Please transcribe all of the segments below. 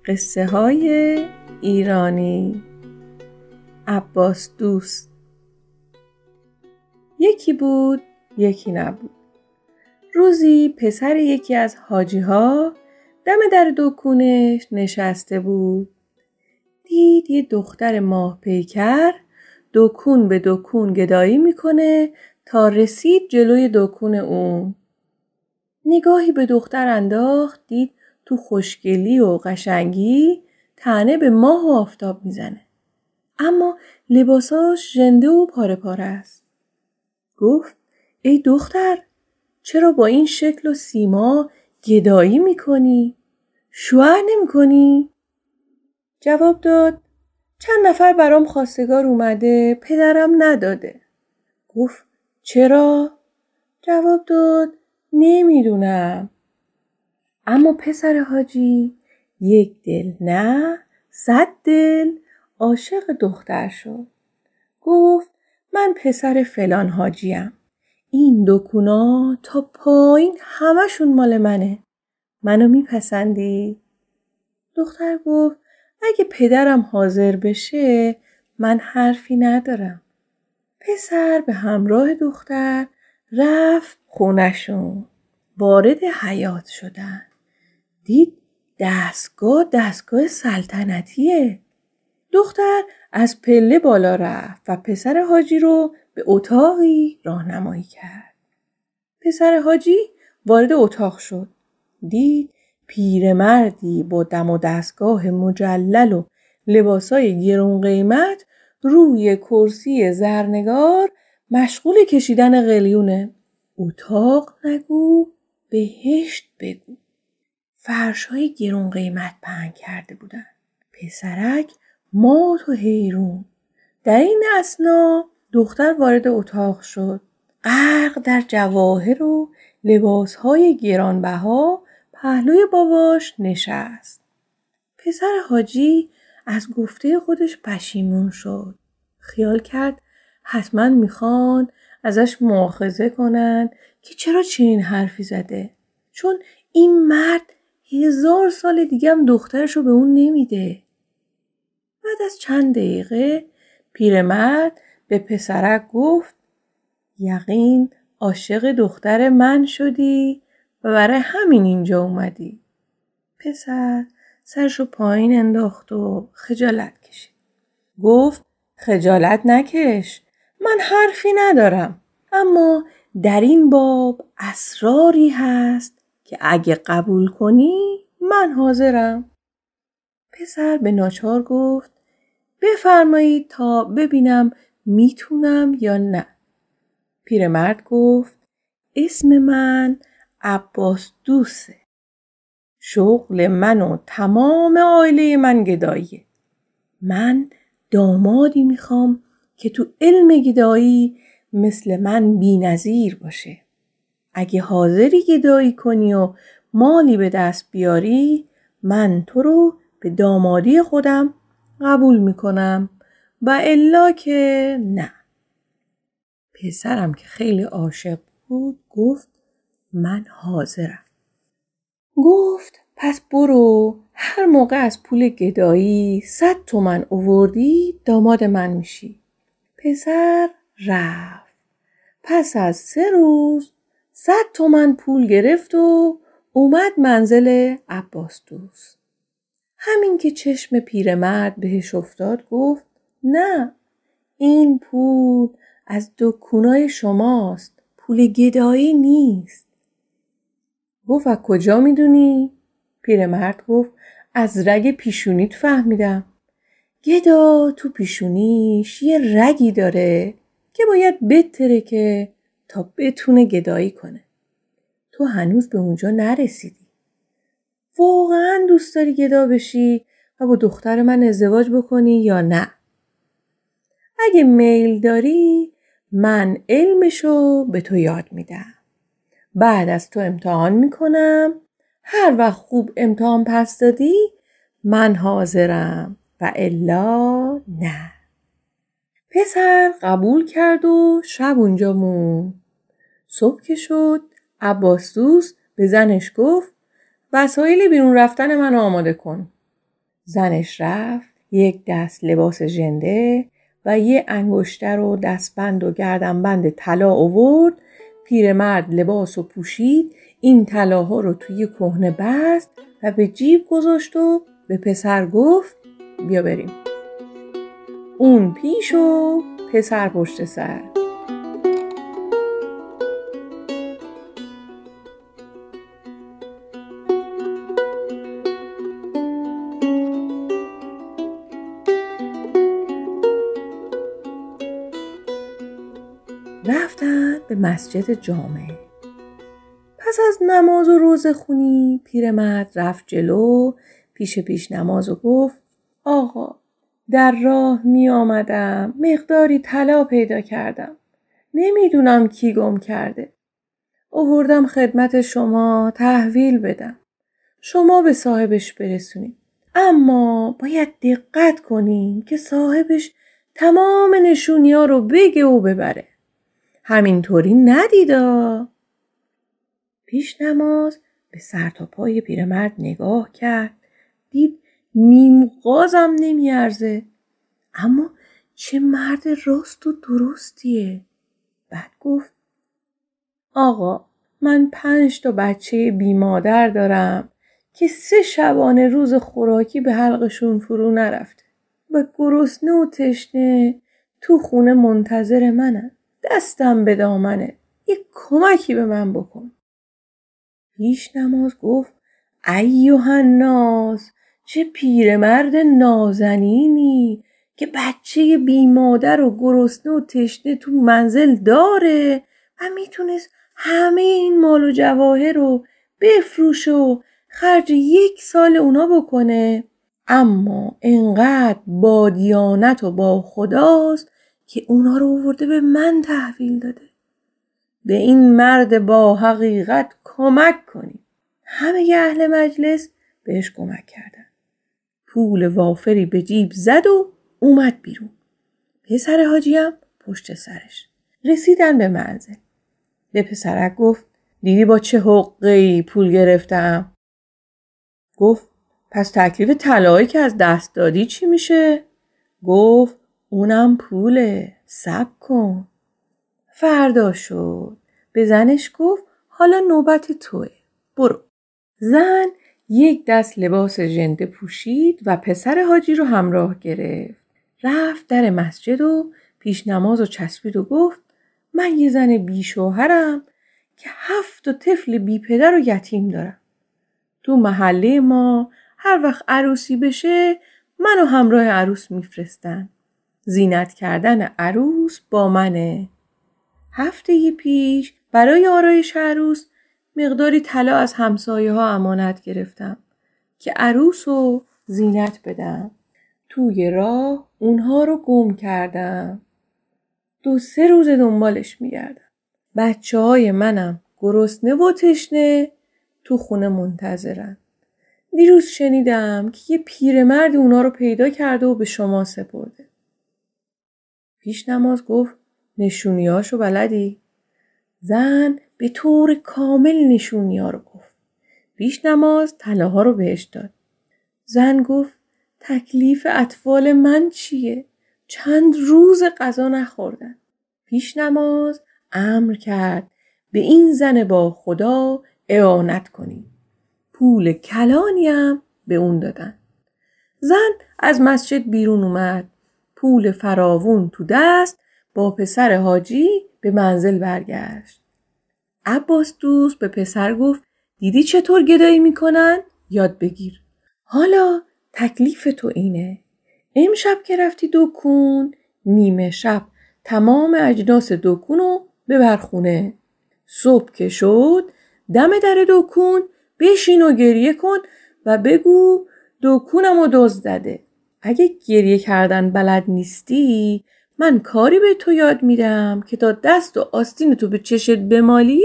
قصه های ایرانی. عباس دوست. یکی بود یکی نبود. روزی پسر یکی از حاجی ها دم در دکونش نشسته بود. دید یه دختر ماه پیکر دکون به دکون گدایی میکنه تا رسید جلوی دکون اون. نگاهی به دختر انداخت، دید تو خوشگلی و قشنگی طعنه به ماه و آفتاب میزنه. اما لباساش ژنده و پاره پاره است. گفت ای دختر، چرا با این شکل و سیما گدایی میکنی؟ شوهر نمیکنی؟ جواب داد چند نفر برام خواستگار اومده، پدرم نداده. گفت چرا؟ جواب داد نمیدونم. اما پسر حاجی یک دل نه 100 دل عاشق دختر شد. گفت من پسر فلان حاجیم. این دکونا تا پایین همشون مال منه. منو میپسندی؟ دختر گفت اگه پدرم حاضر بشه من حرفی ندارم. پسر به همراه دختر رفت خونشون. وارد حیاط شدن. دید دستگاه سلطنتیه. دختر از پله بالا رفت و پسر حاجی رو به اتاقی راهنمایی کرد. پسر حاجی وارد اتاق شد. دید پیرمردی با دم و دستگاه مجلل و لباسای گرون قیمت روی کرسی زرنگار مشغول کشیدن قلیونه. اتاق نگو بهشت بگو. فرش‌های گرون قیمت پهن کرده بودن. پسرک مات و حیرون. در این اثنا دختر وارد اتاق شد. غرق در جواهر و لباس‌های گرانبها پهلوی باباش نشست. پسر حاجی از گفته خودش پشیمون شد. خیال کرد حتما میخوان ازش مؤاخذه کنن که چرا چنین حرفی زده. چون این مرد 1000 سال دیگه هم دخترشو به اون نمیده. بعد از چند دقیقه پیرمرد به پسرک گفت یقین عاشق دختر من شدی و برای همین اینجا اومدی. پسر سرشو پایین انداخت و خجالت کشید. گفت خجالت نکش، من حرفی ندارم، اما در این باب اسراری هست که اگه قبول کنی من حاضرم. پسر به ناچار گفت بفرمایید تا ببینم میتونم یا نه. پیرمرد گفت اسم من عباس دوسته. شغل من و تمام عائله من گداییه. من دامادی میخوام که تو علم گدایی مثل من بی‌نظیر باشه. اگه حاضری گدایی کنی و مالی به دست بیاری، من تو رو به دامادی خودم قبول میکنم و الا که نه. پسرم که خیلی عاشق بود گفت من حاضرم. گفت پس برو، هر موقع از پول گدایی 100 تومن آوردی داماد من میشی. پسر رفت. پس از 3 روز 100 تومن پول گرفت و اومد منزل عباس دوست. همین که چشم پیرمرد بهش افتاد گفت نه، این پول از دکونای شماست، پول گدایی نیست. گفت از کجا میدونی؟ پیرمرد گفت از رگ پیشونیت فهمیدم. گدا تو پیشونیش یه رگی داره که باید بترکه تا بتونه گدایی کنه. تو هنوز به اونجا نرسیدی. واقعا دوست داری گدا بشی و با دختر من ازدواج بکنی یا نه؟ اگه میل داری من علمشو به تو یاد میدم. بعد از تو امتحان میکنم. هر وقت خوب امتحان پس دادی من حاضرم و الا نه. پسر قبول کرد و شب اونجا موند. صبح که شد عباس دوست به زنش گفت وسایل بیرون رفتن من آماده کن. زنش رفت یک دست لباس ژنده و یه انگشتر و دستبند و گردنبند طلا آورد. پیرمرد لباس رو پوشید، این طلاها رو توی کهنه بست و به جیب گذاشت و به پسر گفت بیا بریم. اون پیش و پسر پشت سر. رفتن به مسجد جامع. پس از نماز و روزه‌خونی پیرمرد رفت جلو پیش نماز و گفت آقا در راه می آمدم مقداری طلا پیدا کردم. نمیدونم کی گم کرده. آوردم خدمت شما تحویل بدم. شما به صاحبش برسونید. اما باید دقت کنین که صاحبش تمام نشونی‌ها رو بگه و ببره. همینطوری ندیدا. پیش نماز به سر تا پای پیرمرد نگاه کرد. دید نیم غازم نمیارزه. اما چه مرد راست و درستیه. بعد گفت آقا من 5 تا بچه بی مادر دارم که 3 شبانه روز خوراکی به حلقشون فرو نرفته و گرسنه و تشنه تو خونه منتظر منن. دستم به دامنه. یک کمکی به من بکن. پیش نماز گفت ایها الناس، چه پیرمرد نازنینی که بچه بی مادر و گرسنه و تشنه تو منزل داره و میتونست همه این مال و جواهر رو بفروشه و خرج 1 سال اونا بکنه. اما انقدر با دیانت و با خداست که اونا رو آورده به من تحویل داده. به این مرد با حقیقت کمک کنی. همه اهل مجلس بهش کمک کردن. پول وافری به جیب زد و اومد بیرون. پسر حاجی هم پشت سرش. رسیدن به منزل. به پسرک گفت دیدی با چه حقه‌ای پول گرفتم؟ گفت پس تکلیف طلایی که از دست دادی چی میشه؟ گفت اونم پوله، صبر کن. فردا شد. به زنش گفت حالا نوبت توه. برو. زن یک دست لباس ژنده پوشید و پسر حاجی رو همراه گرفت. رفت در مسجد و پیش نماز و چسبید و گفت من یه زن بی شوهرم که 7 تا طفل بی پدر و یتیم دارم. تو محله ما هر وقت عروسی بشه منو همراه عروس میفرستن. زینت کردن عروس با منه. هفته پیش برای آرایش عروس مقداری طلا از همسایه ها امانت گرفتم که عروس رو زینت بدم. توی راه اونها رو گم کردم. 2-3 روز دنبالش میگردم. بچه های منم گرسنه و تشنه تو خونه منتظرن. دیروز شنیدم که یه پیرمرد اونا رو پیدا کرده و به شما سپرده. پیش نماز گفت نشونیاشو بلدی؟ زن به طور کامل نشونی‌ها رو گفت. پیش نماز طلاها رو بهش داد. زن گفت تکلیف اطفال من چیه؟ چند روز غذا نخوردن. پیش نماز امر کرد به این زن با خدا اعانت کنی. پول کلانی هم به اون دادن. زن از مسجد بیرون اومد. پول فراوون تو دست با پسر حاجی به منزل برگشت. عباس دوست به پسر گفت دیدی چطور گدایی میکنن؟ یاد بگیر. حالا تکلیف تو اینه. امشب که رفتی دکون، نیمه شب تمام اجناس دکون رو ببر خونه. صبح که شد دم در دکون بشین و گریه کن و بگو دکونم رو دزد زده. اگه گریه کردن بلد نیستی من کاری به تو یاد میدم که تا دست و آستین تو به چشت بمالی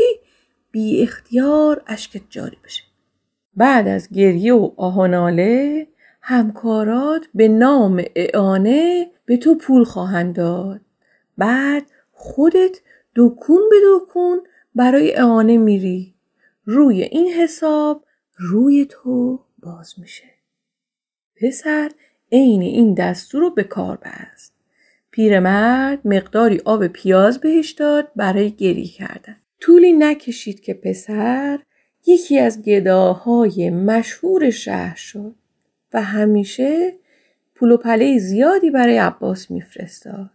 بی اختیار اشکت جاری بشه. بعد از گریه و آهناله همکارات به نام اعانه به تو پول خواهند داد. بعد خودت دکون به دکون برای اعانه میری. روی این حساب روی تو باز میشه. پسر عین این دستور رو به کار بست. پیرمرد مقداری آب پیاز بهش داد برای گری کردن. طولی نکشید که پسر یکی از گداهای مشهور شهر شد و همیشه پول و پله زیادی برای عباس میفرستاد.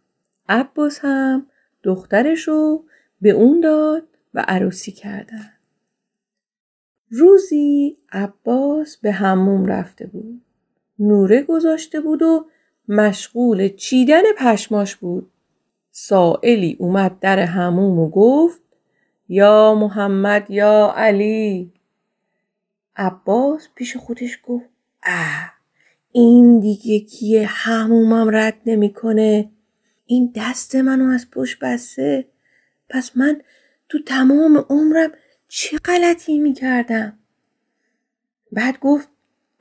عباس هم دخترشو به اون داد و عروسی کردن. روزی عباس به حموم رفته بود. نوره گذاشته بود و مشغول چیدن پشماش بود. سائلی اومد در حموم و گفت یا محمد یا علی. عباس پیش خودش گفت این دیگه کیه حمومم رد نمی کنه؟ این دست منو از پشت بسته. پس من تو تمام عمرم چه غلطی می کردم؟ بعد گفت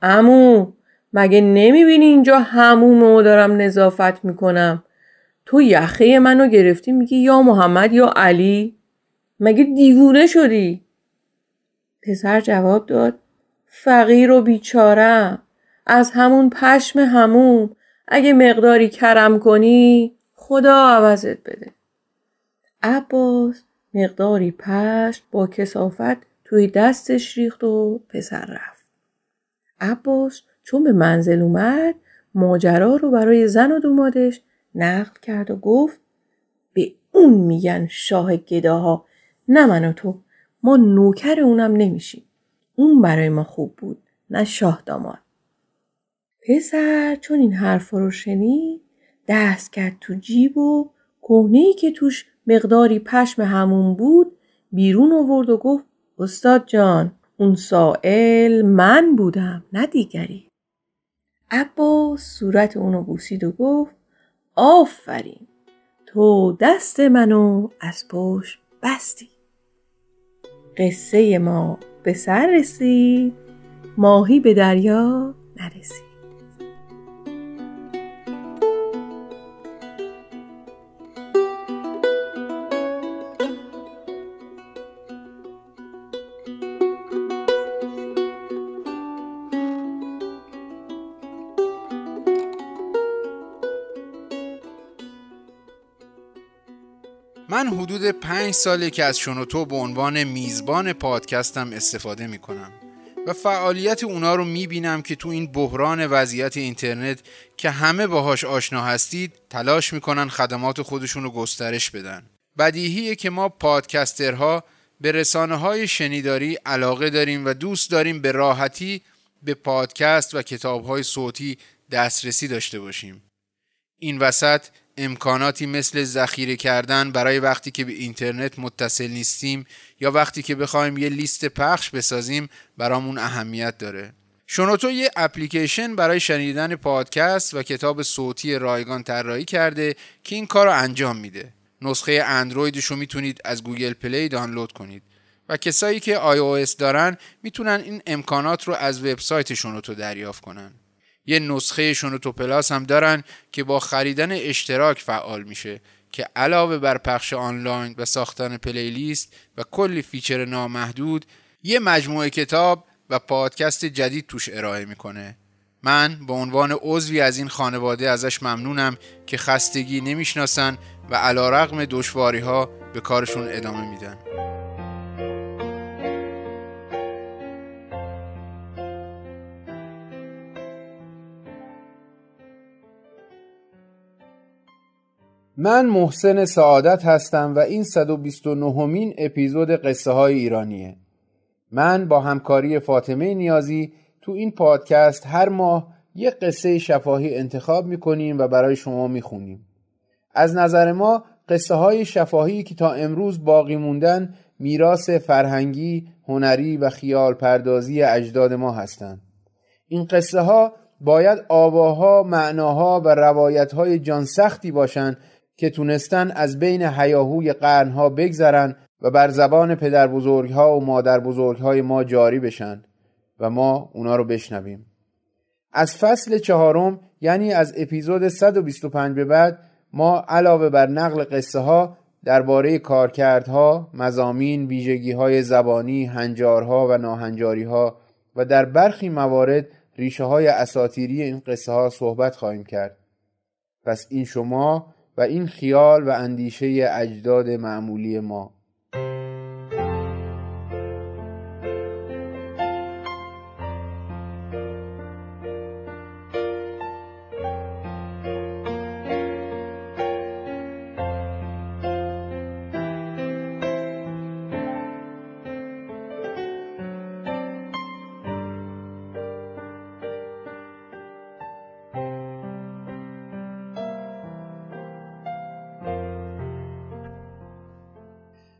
عمو مگه نمی بینی اینجا حمومو دارم نظافت می کنم؟ تو یخه منو گرفتی میگی یا محمد یا علی؟ مگه دیوونه شدی؟ پسر جواب داد فقیر و بیچارم، از همون پشم حموم اگه مقداری کرم کنی خدا عوضت بده. عباس مقداری پشم با کثافت توی دستش ریخت و پسر رفت. عباس چون به منزل اومد ماجرا رو برای زن و دومادش نقل کرد و گفت به اون میگن شاه گداها، نه من و تو. ما نوکر اونم نمیشیم. اون برای ما خوب بود، نه شاه داماد. پسر چون این حرف رو شنید دست کرد تو جیب و کهنه‌ای که توش مقداری پشم حموم بود بیرون آورد و گفت استاد جان اون سائل من بودم نه دیگری. عباس صورت اونو بوسید و گفت آفرین، تو دست منو از پشت بستی. قصه ما به سر رسید، ماهی به دریا نرسید. من حدود 5 ساله که از شنوتو به عنوان میزبان پادکستم استفاده میکنم و فعالیت اونا رو میبینم که تو این بحران وضعیت اینترنت که همه باهاش آشنا هستید تلاش میکنن خدمات خودشون رو گسترش بدن. بدیهیه که ما پادکسترها به رسانه‌های شنیداری علاقه داریم و دوست داریم به راحتی به پادکست و کتاب‌های صوتی دسترسی داشته باشیم. این وسط امکاناتی مثل ذخیره کردن برای وقتی که به اینترنت متصل نیستیم یا وقتی که بخوایم یه لیست پخش بسازیم برامون اهمیت داره. شنوتو یه اپلیکیشن برای شنیدن پادکست و کتاب صوتی رایگان طراحی کرده که این کار رو انجام میده. نسخه اندرویدش رو میتونید از گوگل پلی دانلود کنید و کسایی که iOS دارن میتونن این امکانات رو از وبسایت شنوتو دریافت کنن. یه نسخه شنوتو پلاس هم دارن که با خریدن اشتراک فعال میشه که علاوه بر پخش آنلاین و ساختن پلیلیست و کلی فیچر نامحدود یه مجموعه کتاب و پادکست جدید توش ارائه میکنه. من به عنوان عضوی از این خانواده ازش ممنونم که خستگی نمیشناسن و علیرغم دشواری‌ها به کارشون ادامه میدن. من محسن سعادت هستم و این 129مین اپیزود قصه های ایرانیه. من با همکاری فاطمه نیازی تو این پادکست هر ماه یک قصه شفاهی انتخاب میکنیم و برای شما میخونیم. از نظر ما قصه های شفاهی که تا امروز باقی موندن میراث فرهنگی، هنری و خیال پردازی اجداد ما هستند. این قصه ها باید آواها، معناها و روایت‌های جانسختی باشند که تونستن از بین هیاهوی قرنها بگذرن و بر زبان پدر بزرگها و مادر بزرگهای ما جاری بشن و ما اونا رو بشنویم. از فصل 4 یعنی از اپیزود 125 به بعد ما علاوه بر نقل قصه ها درباره کارکردها، مضامین، ویژگی‌های زبانی، هنجارها و ناهنجاری‌ها و در برخی موارد ریشه های اساطیری این قصه ها صحبت خواهیم کرد. پس این شما و این خیال و اندیشه اجداد معمولی ما.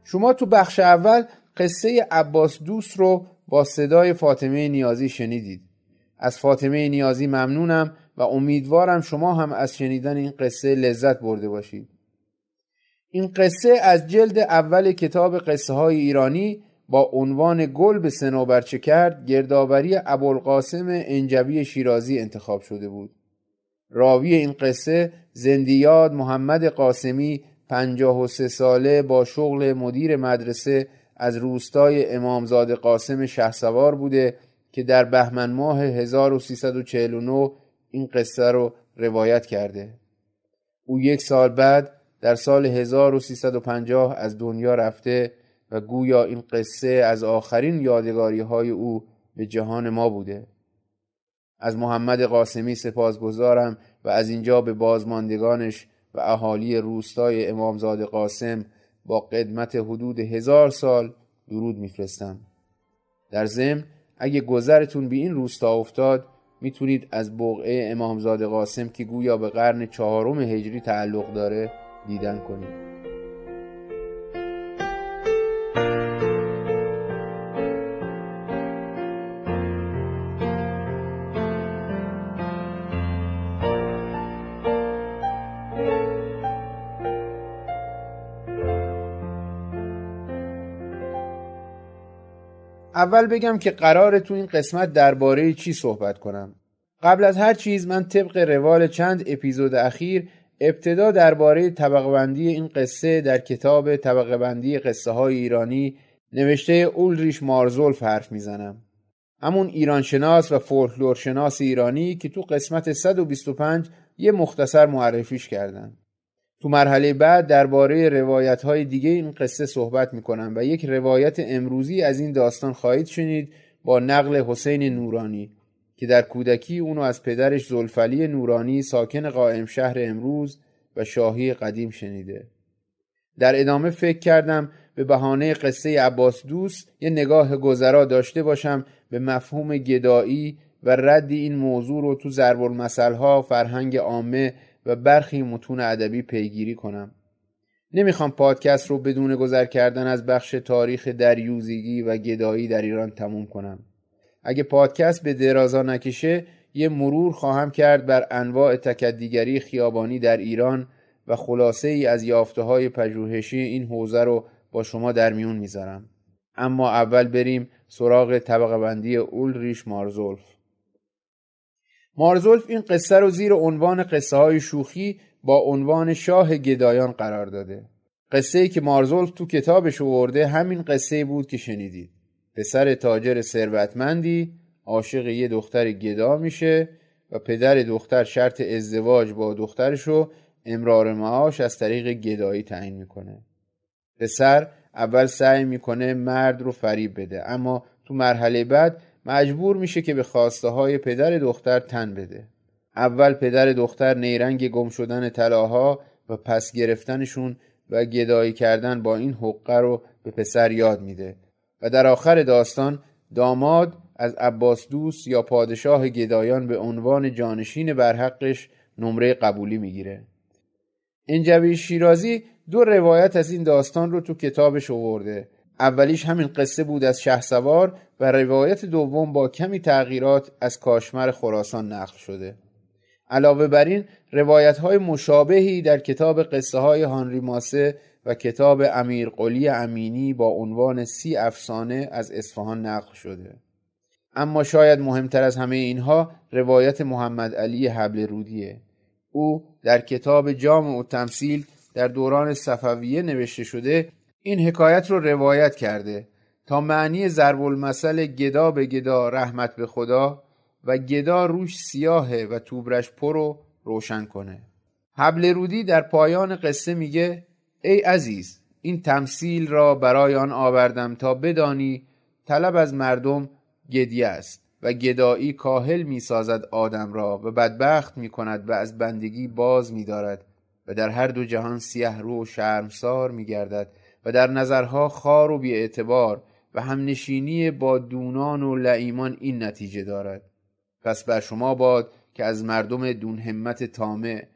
شما تو بخش اول قصه عباس دوست رو با صدای فاطمه نیازی شنیدید. از فاطمه نیازی ممنونم و امیدوارم شما هم از شنیدن این قصه لذت برده باشید. این قصه از جلد اول کتاب قصه های ایرانی با عنوان گل به صنوبرچه کرد گردآوری ابوالقاسم انجوی شیرازی انتخاب شده بود. راوی این قصه زندیاد محمد قاسمی 53 ساله با شغل مدیر مدرسه از روستای امامزاده قاسم شهسوار بوده که در بهمن ماه 1349 این قصه رو روایت کرده. او 1 سال بعد در سال 1350 از دنیا رفته و گویا این قصه از آخرین یادگاری های او به جهان ما بوده. از محمد قاسمی سپاسگزارم و از اینجا به بازماندگانش و اهالی روستای امامزاده قاسم با قدمت حدود 1000 سال درود میفرستم. در ضمن اگه گذرتون به این روستا افتاد میتونید از بقعه امامزاده قاسم که گویا به قرن 4 هجری تعلق داره دیدن کنید. اول بگم که قراره تو این قسمت درباره چی صحبت کنم. قبل از هر چیز من طبق روال چند اپیزود اخیر ابتدا درباره طبقه بندی این قصه در کتاب طبقه بندی قصه های ایرانی نوشته اولریش مارزولف حرف میزنم. همون ایرانشناس و فولکلورشناس ایرانی که تو قسمت 125 یه مختصر معرفیش کردن. تو مرحله بعد درباره روایت‌های دیگه این قصه صحبت می‌کنم و یک روایت امروزی از این داستان خواهید شنید با نقل حسین نورانی که در کودکی اونو از پدرش زلفعلی نورانی ساکن قائم شهر امروز و شاهی قدیم شنیده. در ادامه فکر کردم به بهانه قصه عباس دوست یه نگاه گذرا داشته باشم به مفهوم گدایی و رد این موضوع رو تو ضرب المثل‌ها، فرهنگ عامه و برخی متون ادبی پیگیری کنم. نمیخوام پادکست رو بدون گذر کردن از بخش تاریخ دریوزگی و گدایی در ایران تموم کنم. اگه پادکست به درازا نکشه یه مرور خواهم کرد بر انواع تکدیگری خیابانی در ایران و خلاصه ای از یافته‌های پژوهشی این حوزه رو با شما در میون میذارم. اما اول بریم سراغ طبقه بندی اولریش مارزولف. مارزولف این قصه رو زیر عنوان قصه های شوخی با عنوان شاه گدایان قرار داده. قصه‌ای که مارزولف تو کتابش آورده همین قصه بود که شنیدید. پسر تاجر ثروتمندی عاشق یه دختر گدا میشه و پدر دختر شرط ازدواج با دخترشو امرار معاش از طریق گدایی تعیین میکنه. پسر اول سعی میکنه مرد رو فریب بده اما تو مرحله بعد مجبور میشه که به خواسته های پدر دختر تن بده. اول پدر دختر نیرنگ گم شدن طلاها و پس گرفتنشون و گدایی کردن با این حقه رو به پسر یاد میده و در آخر داستان داماد از عباس دوست یا پادشاه گدایان به عنوان جانشین برحقش نمره قبولی میگیره. انجوی شیرازی 2 روایت از این داستان رو تو کتابش آورده. اولیش همین قصه بود از شهسوار و روایت دوم با کمی تغییرات از کاشمر خراسان نقل شده. علاوه بر این روایت‌های مشابهی در کتاب قصه های هانری ماسه و کتاب امیرقلی امینی با عنوان 30 افسانه از اصفهان نقل شده. اما شاید مهمتر از همه اینها روایت محمد علی حبل رودیه. او در کتاب جامع التمثیل در دوران صفویه نوشته شده این حکایت رو روایت کرده تا معنی ضرب المثل گدا به گدا رحمت به خدا و گدا روش سیاهه و توبرش پرو روشن کنه. حبل رودی در پایان قصه میگه ای عزیز، این تمثیل را برای آن آوردم تا بدانی طلب از مردم گدیه است و گدایی کاهل میسازد آدم را و بدبخت میکند و از بندگی باز میدارد و در هر دو جهان سیه رو و شرمسار میگردد و در نظرها خار و بی‌اعتبار و همنشینی با دونان و لئیمان این نتیجه دارد. پس بر شما باد که از مردم دون همت طامع،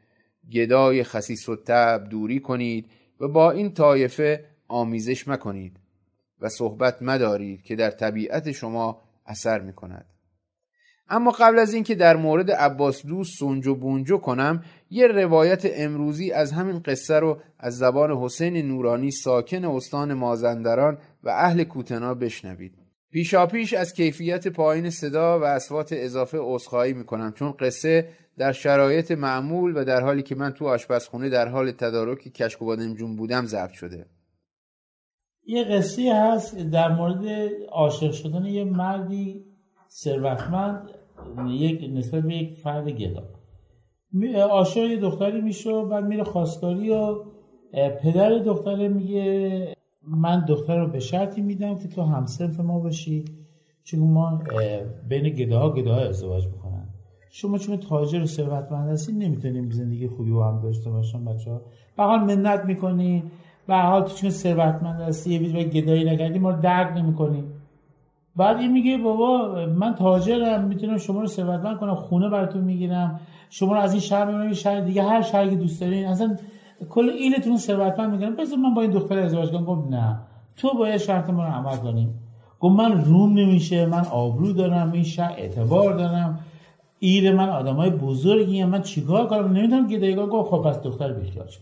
گدای خسیس و طبع دوری کنید و با این طایفه آمیزش مکنید و صحبت مدارید که در طبیعت شما اثر میکند. اما قبل از اینکه در مورد عباس دوست سنج و بونجو کنم، یه روایت امروزی از همین قصه رو از زبان حسین نورانی ساکن استان مازندران و اهل کوتنا بشنوید. پیشاپیش از کیفیت پایین صدا و اصوات اضافه عذرخواهی میکنم، چون قصه در شرایط معمول و در حالی که من تو آشپزخونه در حال تدارک کشک و بادمجون بودم ضبط شده. یه قصه هست در مورد عاشق شدن یه مردی ثروتمند نسبت به یک فرد گدا. عاشق یه دختری میشه و بعد میره خواستگاری و پدر دختره میگه من دختر رو به شرطی میدم که تو همصنف ما باشی، چون ما بین گداها ازدواج میکنن. شما چون تاجر و ثروتمند هستی نمیتونیم زندگی خوبی با هم داشته باشن. بچه‌ها به حال منت میکنین، به حال تو چون ثروتمند هستی یه ویژه گدایی نکردی ما رو درک نمیکنی. بعد این میگه بابا من تاجرم، میتونم شما رو ثروتمند کنم، خونه براتون میگیرم، شما رو از این شهر میبرم یه شهر دیگه، هر شهری که دوست دارین، اصلا کل ایلتون رو ثروتمند میکنم، بذار من با این دختر ازدواج کنم. گفت نه، تو باید شرط ما رو عمل کنیم. گفت من روم نمیشه، من آبرو دارم، این شهر اعتبار دارم، ایل من آدمای بزرگی ام، من چیکار کنم؟ نمیتونم گدایی کنم. گفت خب پس دختر بیخیال شو.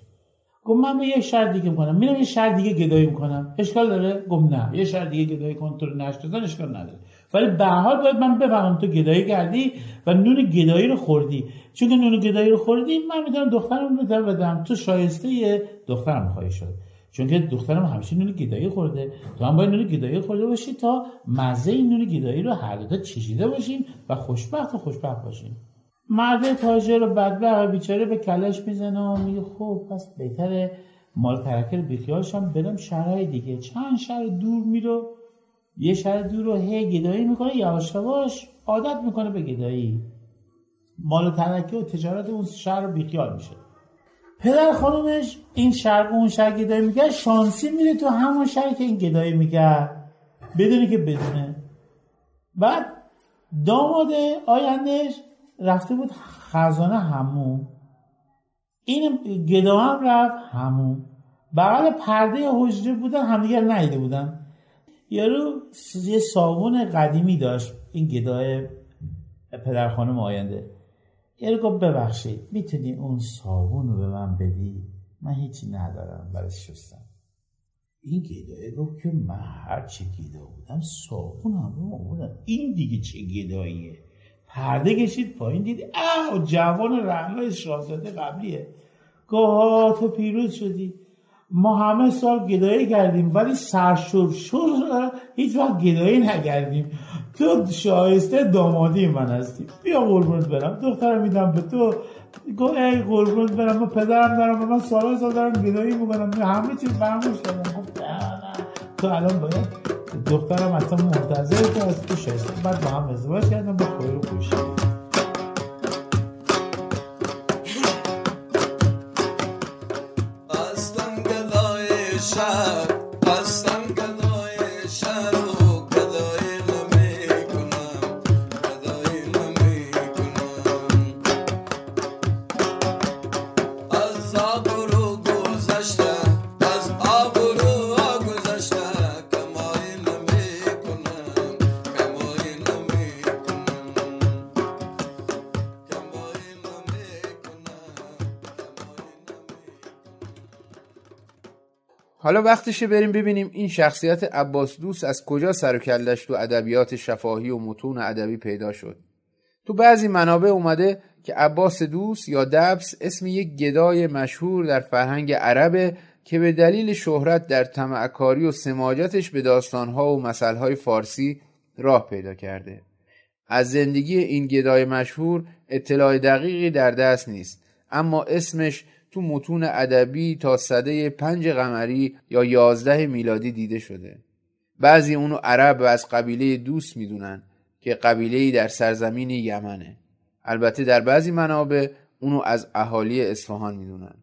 گفت من به یه شهر دیگه میکنم، میرم یه شهر دیگه گدایی میکنم، اشکال داره؟ گفت نه، یه شهر دیگه گدایی کن، تو رو نشناسن اشکال نداره، ولی به هر حال باید من بفهمم تو گدایی کردی و نون گدایی رو خوردی. چون که نون گدایی رو خوردی من میتونم دخترم رو بدم، تو شایسته یه دخترم خواهی شد، چون که دخترم همیشه نون گدایی خورده، تو هم باید نون گدایی خورده باشی تا مزه این نون گدایی رو هر دو تا چشیده باشیم و خوشبخت باشیم. مرد تاجر و بدبخت بیچاره به کلش میزنه و میگه خب پس بهتره مال ترکه رو بیخیالشم برم شهرهای دیگه. چند شهر دور میره، یه شهر دور رو هی گدایی میکنه، یواش یواش عادت میکنه به گدایی، مال ترکه و تجارت اون شهر رو بیخیال میشه. پدر خانومش این شهر اون شهر گدایی میگه، شانسی میره تو همون شهر که این گدایی میگه بدونه که بدونه. بعد داماد آیندهش رفته بود خزانه همون، این گدا هم رفت همون، بغل پرده حجره بودن، همدیگر ندیده بودن. یارو یه صابون قدیمی داشت این گدای پدر خانم آینده. یارو گفت ببخشید میتونی اون صابون رو به من بدی؟ من هیچی ندارم برای شستن. این گدای گفت که من هر چی گدا بودم صابون هم رو بودم، این دیگه چه گداییه؟ پرده کشید پایین دید جوان رعنای شاهزاده قبلیه. گفت تو پیروز شدی، ما همه سال گدایی کردیم ولی سرشور هیچ وقت گدایی نکردیم، تو شایسته دامادی من هستی، بیا قربونت برم، دخترم میدم به تو. گفت ای قربونت برم، من پدرم دارم، من سال دارم گدایی میکنم، همه چیز فراموش کردم. گفت نه تو الان باید دخترم اصلا منتظر تو از تو شایسته. بعد با هم ازدواج کردم با خیر و خوشی. حالا وقتشه بریم ببینیم این شخصیت عباس دوست از کجا سر و کله‌اش تو ادبیات شفاهی و متون ادبی پیدا شد. تو بعضی منابع اومده که عباس دوست یا دبس اسم یک گدای مشهور در فرهنگ عربه که به دلیل شهرت در طمعکاری و سماجتش به داستانها و مثلهای فارسی راه پیدا کرده. از زندگی این گدای مشهور اطلاع دقیقی در دست نیست، اما اسمش تو متون ادبی تا سده 5 قمری یا 11 میلادی دیده شده. بعضی اونو عرب و از قبیله دوس میدونن که قبیله‌ای در سرزمین یمنه. البته در بعضی منابع اونو از اهالی اصفهان میدونن.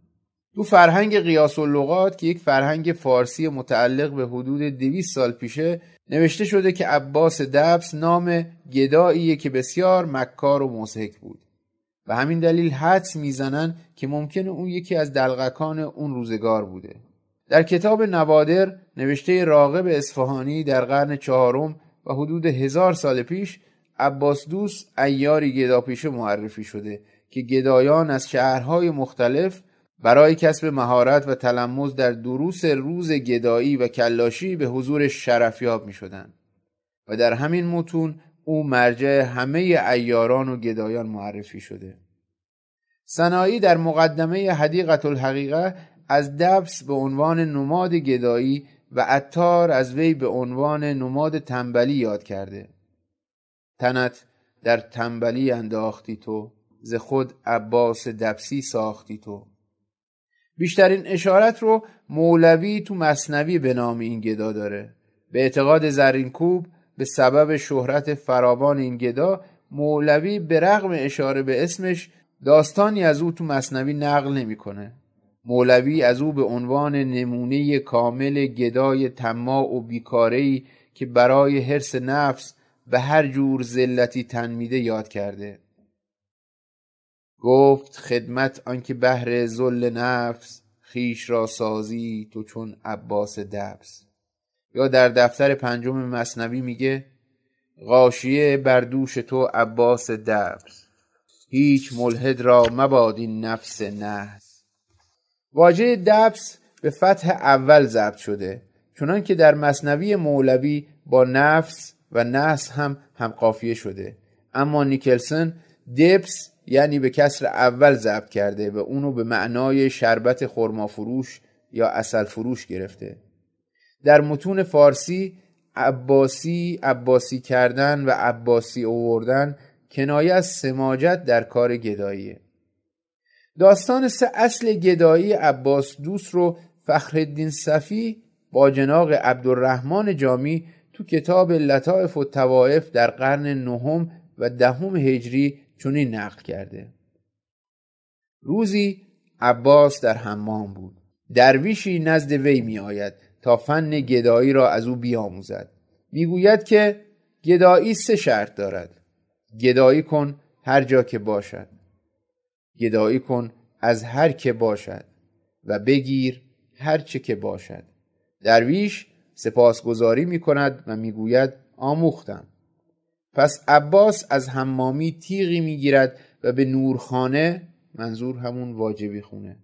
تو فرهنگ قیاس اللغات که یک فرهنگ فارسی متعلق به حدود 200 سال پیشه، نوشته شده که عباس دبس نام گداییه که بسیار مکار و مضحک بود و همین دلیل حدس میزنن که ممکنه اون یکی از دلقکان اون روزگار بوده. در کتاب نوادر نوشته راغب اصفهانی در قرن 4 و حدود 1000 سال پیش، عباس دوس عیاری گداپیشه معرفی شده که گدایان از شهرهای مختلف برای کسب مهارت و تلمذ در دروس روز گدایی و کلاشی به حضور شرفیاب می شدن و در همین متون او مرجع همه عیاران و گدایان معرفی شده. سنایی در مقدمه حدیقة الحقیقه از دبس به عنوان نماد گدایی و عطار از وی به عنوان نماد تنبلی یاد کرده. تنت در تنبلی انداختی تو، ز خود عباس دبسی ساختی تو. بیشترین اشارت رو مولوی تو مثنوی به نام این گدا داره. به اعتقاد زرینکوب به سبب شهرت فراوان این گدا، مولوی به رغم اشاره به اسمش داستانی از او تو مثنوی نقل نمی‌کنه. مولوی از او به عنوان نمونه کامل گدای طماع و بیکاره‌ای که برای حرص نفس به هر جور ذلتی تن میده یاد کرده. گفت خدمت آنکه بهر ذل نفس، خیش را سازی تو چون عباس دبس. یا در دفتر 5 مثنوی میگه غاشیه بر دوش تو عباس دبس، هیچ ملحد را مباد این نفس نحس. واژه دبس به فتح اول ضبط شده، چنان که در مثنوی مولوی با نفس و نحس هم قافیه شده، اما نیکلسن دبس یعنی به کسر اول ضبط کرده و اونو به معنای شربت خرما فروش یا عسل فروش گرفته. در متون فارسی عباسی کردن و عباسی آوردن کنایه از سماجت در کار گداییه. داستان 3 اصل گدایی عباس دوس رو فخرالدین صفی با جناق عبدالرحمن جامی تو کتاب لطائف و طوائف در قرن 9 و 10 هجری چنین نقل کرده. روزی عباس در حمام بود. درویشی نزد وی می آید تا فن گدایی را از او بیاموزد. می گوید که گدایی 3 شرط دارد. گدایی کن هر جا که باشد، گدایی کن از هر که باشد و بگیر هر چه که باشد. درویش سپاسگزاری می کند و می گوید آموختم. پس عباس از حمامی تیغی می گیرد و به نورخانه، منظور همون واجبی خونه،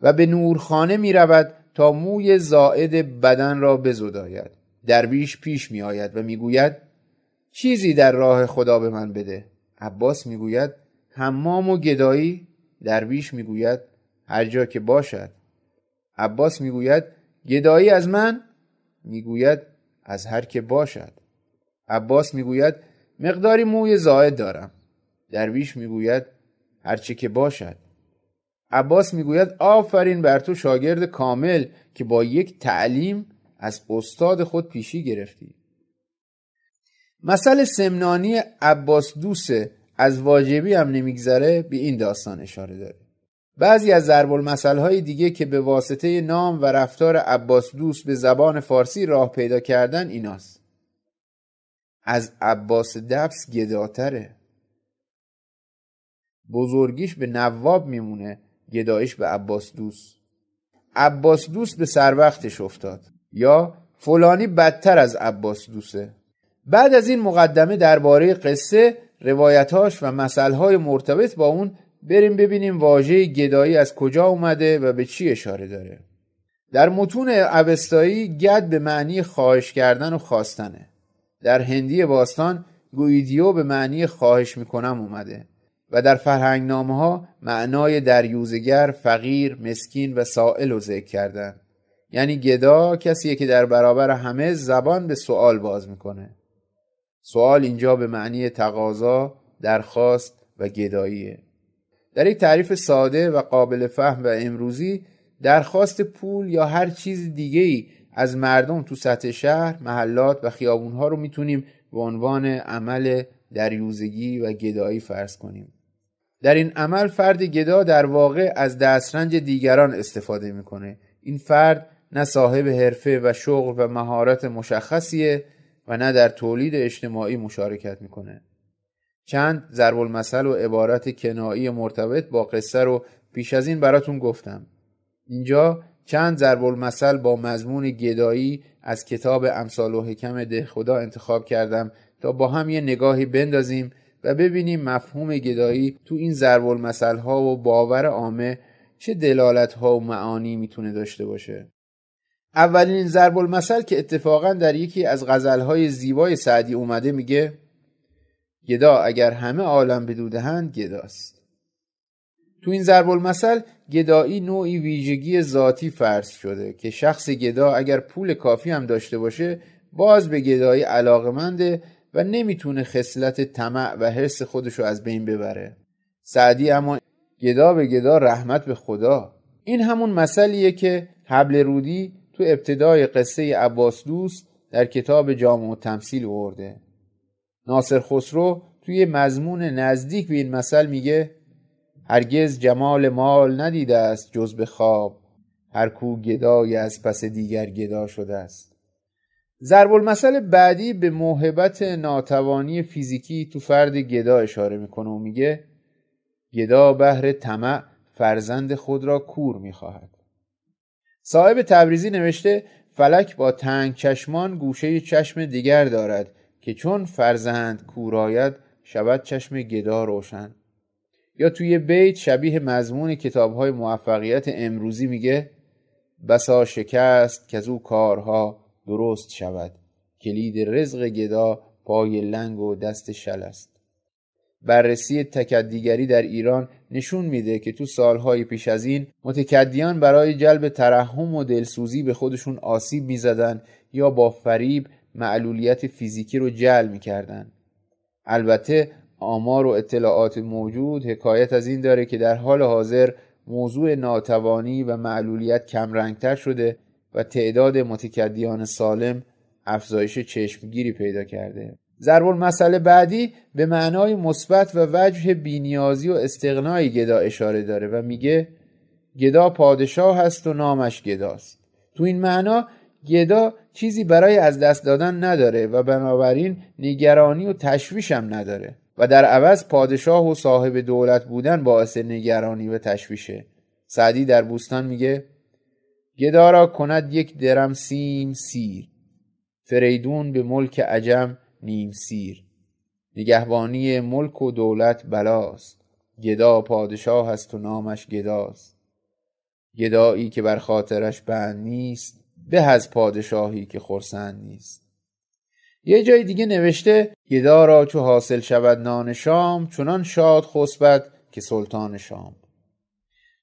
و به نورخانه می رود تا موی زائد بدن را بزداید. درویش پیش می آید و می گوید چیزی در راه خدا به من بده. عباس می گوید حمام و گدایی. درویش می گوید هر جا که باشد. عباس می گوید گدایی از من؟ می گوید از هر که باشد. عباس می گوید مقداری موی زائد دارم. درویش می گوید هر چه که باشد. عباس می گوید آفرین بر تو شاگرد کامل که با یک تعلیم از استاد خود پیشی گرفتی. مثل سمنانی عباس دوسه از واجبی هم نمیگذره به این داستان اشاره داره. بعضی از ضرب المثل‌های دیگه که به واسطه نام و رفتار عباس دوس به زبان فارسی راه پیدا کردن ایناست. از عباس دبس گداتره. بزرگیش به نواب میمونه، گدایش به عباس دوس. عباس دوس به سر وقتش افتاد، یا فلانی بدتر از عباس دوسه. بعد از این مقدمه درباره قصه، روایتاش و مسائل مرتبط با اون، بریم ببینیم واژه گدایی از کجا اومده و به چی اشاره داره. در متون اوستایی گد به معنی خواهش کردن و خواستنه. در هندی باستان گویدیو به معنی خواهش میکنم اومده و در فرهنگنامه ها معنای دریوزگر، فقیر، مسکین و سائل رو ذکر کردن. یعنی گدا کسیه که در برابر همه زبان به سوال باز میکنه. سوال اینجا به معنی تقاضا، درخواست و گداییه. در یک تعریف ساده و قابل فهم و امروزی، درخواست پول یا هر چیز دیگه‌ای از مردم تو سطح شهر، محلات و خیابونها رو میتونیم به عنوان عمل دریوزگی و گدایی فرض کنیم. در این عمل فرد گدا در واقع از دسترنج دیگران استفاده میکنه. این فرد نه صاحب حرفه و شغل و مهارت مشخصیه و نه در تولید اجتماعی مشارکت میکنه. چند ضرب المثل و عبارت کنایی مرتبط با قصه رو پیش از این براتون گفتم. اینجا چند ضرب المثل با مضمون گدایی از کتاب امثال و حکم دهخدا انتخاب کردم تا با هم یه نگاهی بندازیم و ببینیم مفهوم گدایی تو این ضرب المثل ها و باور عامه چه دلالت ها و معانی میتونه داشته باشه. اولین ضرب المثل که اتفاقا در یکی از غزل های زیبای سعدی اومده میگه: گدا اگر همه عالم بدو دهند گداست. تو این ضرب المثل گدایی نوعی ویژگی ذاتی فرض شده که شخص گدا اگر پول کافی هم داشته باشه باز به گدایی علاقه‌منده و نمیتونه خصلت طمع و حرص خودشو از بین ببره. سعدی اما گدا به گدا رحمت به خدا. این همون مثلیه که حبل رودی تو ابتدای قصه عباس دوست در کتاب جامع التمثیل آورده. ناصر خسرو توی مضمون نزدیک به این مثل میگه: هرگز جمال مال ندیده است جز به خواب، هر کو گدای از پس دیگر گدا شده است. ضرب المثل بعدی به موهبت ناتوانی فیزیکی تو فرد گدا اشاره میکنه و میگه: گدا بهر طمع فرزند خود را کور میخواهد. صاحب تبریزی نوشته: فلک با تنگ چشمان گوشه چشم دیگر دارد که چون فرزند کور آید شود چشم گدا روشن. یا توی بیت شبیه مضمون کتاب‌های موفقیت امروزی میگه: بسا شکست که از او کارها درست شود، کلید رزق گدا پای لنگ و دست شل است. بررسی تکدیگری در ایران نشون میده که تو سالهای پیش از این متکدیان برای جلب ترحم و دلسوزی به خودشون آسیب میزدن یا با فریب معلولیت فیزیکی رو جلب میکردن. البته آمار و اطلاعات موجود حکایت از این داره که در حال حاضر موضوع ناتوانی و معلولیت کم رنگتر شده و تعداد متکدیان سالم افزایش چشمگیری پیدا کرده. ضرب المثل بعدی به معنای مثبت و وجه بی‌نیازی و استغنای گدا اشاره داره و میگه: گدا پادشاه هست و نامش گداست. تو این معنا گدا چیزی برای از دست دادن نداره و بنابراین نگرانی و تشویش هم نداره و در عوض پادشاه و صاحب دولت بودن باعث نگرانی و تشویشه. سعدی در بوستان میگه: گدا را کند یک درم سیم سیر، فریدون به ملک عجم نیم سیر. نگهبانی ملک و دولت بلاست، گدا پادشاه است و نامش گداست. گدایی که بر خاطرش بند نیست، به از پادشاهی که خرسند نیست. یه جای دیگه نوشته: گدا را چو حاصل شود نان شام، چنان شاد خسبد که سلطان شام.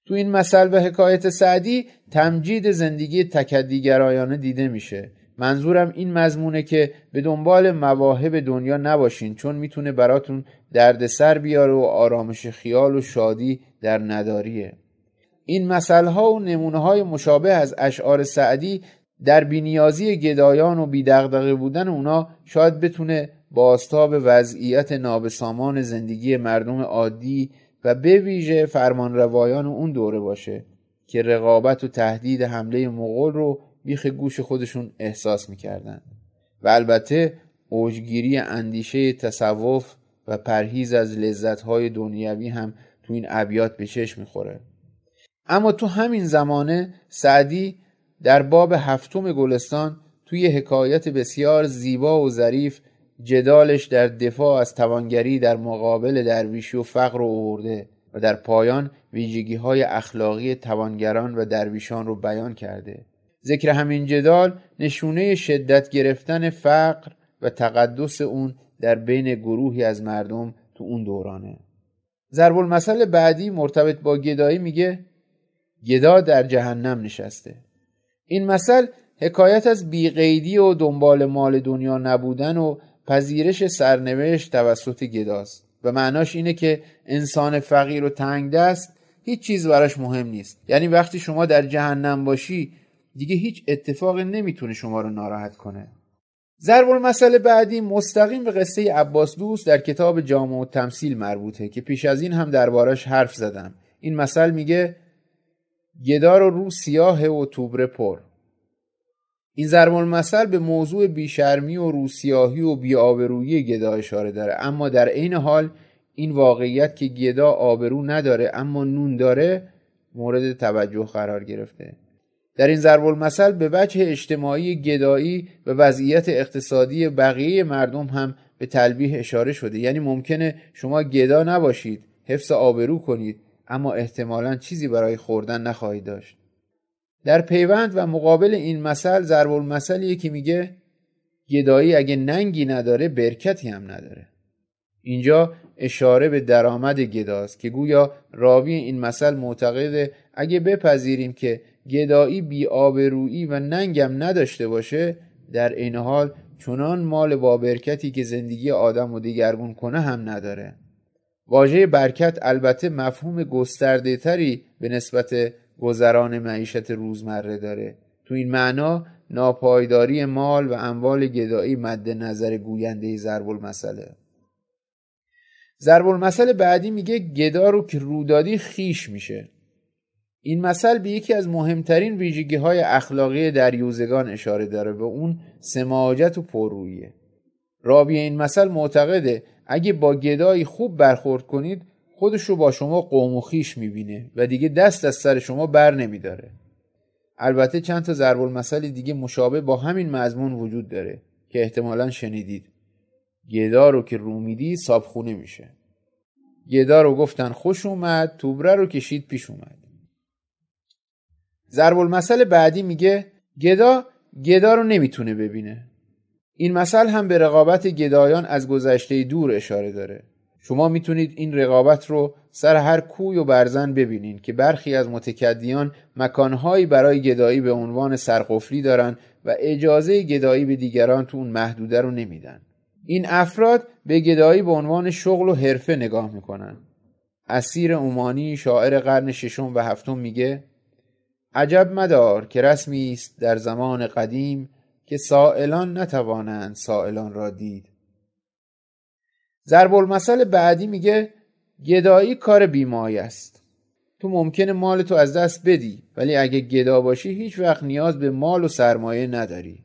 تو این مثل و حکایت سعدی تمجید زندگی تکدیگرایانه دیده میشه. منظورم این مضمونه که به دنبال مواهب دنیا نباشین، چون میتونه براتون دردسر بیاره و آرامش خیال و شادی در نداریه. این مثلها و نمونه‌های مشابه از اشعار سعدی در بی‌نیازی گدایان و بی‌دغدغه بودن اونا شاید بتونه بازتاب وضعیت نابسامان زندگی مردم عادی و به ویژه فرمانروایان اون دوره باشه که رقابت و تهدید حمله مغول رو بیخ گوش خودشون احساس میکردن و البته اوجگیری اندیشه تصوف و پرهیز از لذت‌های دنیوی هم تو این ابیات به چشم میخوره. اما تو همین زمانه سعدی در باب 7 گلستان توی حکایت بسیار زیبا و ظریف جدالش در دفاع از توانگری در مقابل درویشی و فقر رو آورده و در پایان ویژگی‌های اخلاقی توانگران و درویشان رو بیان کرده. ذکر همین جدال نشونه شدت گرفتن فقر و تقدس اون در بین گروهی از مردم تو اون دورانه. ضرب المثل بعدی مرتبط با گدایی میگه: گدا در جهنم نشسته. این مثل حکایت از بیقیدی و دنبال مال دنیا نبودن و پذیرش سرنوشت توسط گداست و معناش اینه که انسان فقیر و تنگ دست هیچ چیز براش مهم نیست. یعنی وقتی شما در جهنم باشی دیگه هیچ اتفاقی نمیتونه شما رو ناراحت کنه. ضرب المثل بعدی مستقیم به قصه عباس دوست در کتاب جامع التمثیل مربوطه که پیش از این هم دربارش حرف زدم. این مثل میگه گدا رو سیاه و توبره پر. این ضرب المثل به موضوع بیشرمی و روسیاهی و بی‌آبرویی گدا اشاره داره، اما در عین حال این واقعیت که گدا آبرو نداره اما نون داره مورد توجه قرار گرفته. در این ضرب المثل به وجه اجتماعی گدایی و وضعیت اقتصادی بقیه مردم هم به تلبیه اشاره شده. یعنی ممکنه شما گدا نباشید، حفظ آبرو کنید، اما احتمالاً چیزی برای خوردن نخواهید داشت. در پیوند و مقابل این مثل ضرب المثلیه که میگه گدایی اگه ننگی نداره برکتی هم نداره. اینجا اشاره به درآمد گداست که گویا راوی این مثل معتقده اگه بپذیریم که گدایی بی‌آبرویی و ننگم نداشته باشه، در این حال چنان مال با برکتی که زندگی آدم رو دگرگون کنه هم نداره. واژه برکت البته مفهوم گسترده تری به نسبت گذران معیشت روزمره داره. تو این معنا ناپایداری مال و اموال گدایی مد نظر گوینده ضرب المثله. ضرب المثل بعدی میگه گدا رو که رودادی خیش میشه. این مثل به یکی از مهمترین ویژگی‌های اخلاقی دریوزگان اشاره داره، به اون سماجت و پررویی. راوی این مثل معتقده اگه با گدایی خوب برخورد کنید خودش رو با شما قوم و خویش میبینه و دیگه دست از سر شما بر نمیداره. البته چند تا ضرب المثل دیگه مشابه با همین مضمون وجود داره که احتمالاً شنیدید. گدا رو که رو میدی صابخونه میشه. گدا رو گفتن خوش اومد، توبره رو کشید پیش اومد. ضرب المثل بعدی میگه گدا رو نمیتونه ببینه. این مثل هم به رقابت گدایان از گذشته دور اشاره داره. شما میتونید این رقابت رو سر هر کوی و برزن ببینین که برخی از متکدیان مکانهایی برای گدایی به عنوان سرقفلی دارن و اجازه گدایی به دیگران تو اون محدوده رو نمیدن. این افراد به گدایی به عنوان شغل و حرفه نگاه میکنن. اسیر عمانی شاعر قرن ششم و هفتم میگه عجب مدار که رسمی است در زمان قدیم که سائلان نتوانند سائلان را دید. ضرب المثل بعدی میگه گدایی کار بیمایه است. تو ممکنه مال تو از دست بدی، ولی اگه گدا باشی هیچ وقت نیاز به مال و سرمایه نداری.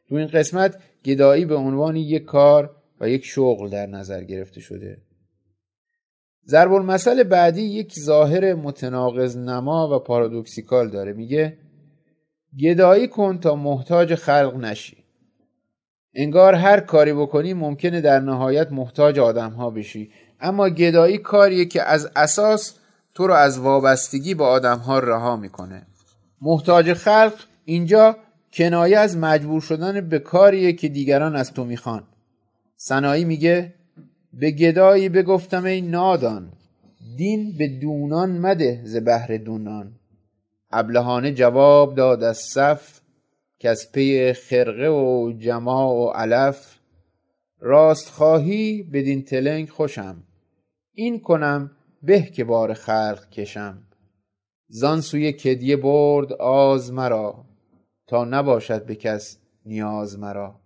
تو این قسمت گدایی به عنوان یک کار و یک شغل در نظر گرفته شده. ضرب المثل بعدی یک ظاهر متناقض نما و پارادوکسیکال داره. میگه گدایی کن تا محتاج خلق نشی. انگار هر کاری بکنی ممکنه در نهایت محتاج آدم ها بشی، اما گدایی کاریه که از اساس تو رو از وابستگی به آدم ها رها میکنه. محتاج خلق اینجا کنایه از مجبور شدن به کاریه که دیگران از تو میخوان. سنایی میگه به گدایی بگفتم ای نادان، دین به دونان مده ز بهر دونان. ابلهانه جواب داد از صف که از پی خرقه و جماع و علف. راست خواهی بدین تلنگ خوشم، این کنم به که بار خلق کشم. زان سوی کدیه برد آز مرا، تا نباشد به کس نیاز مرا.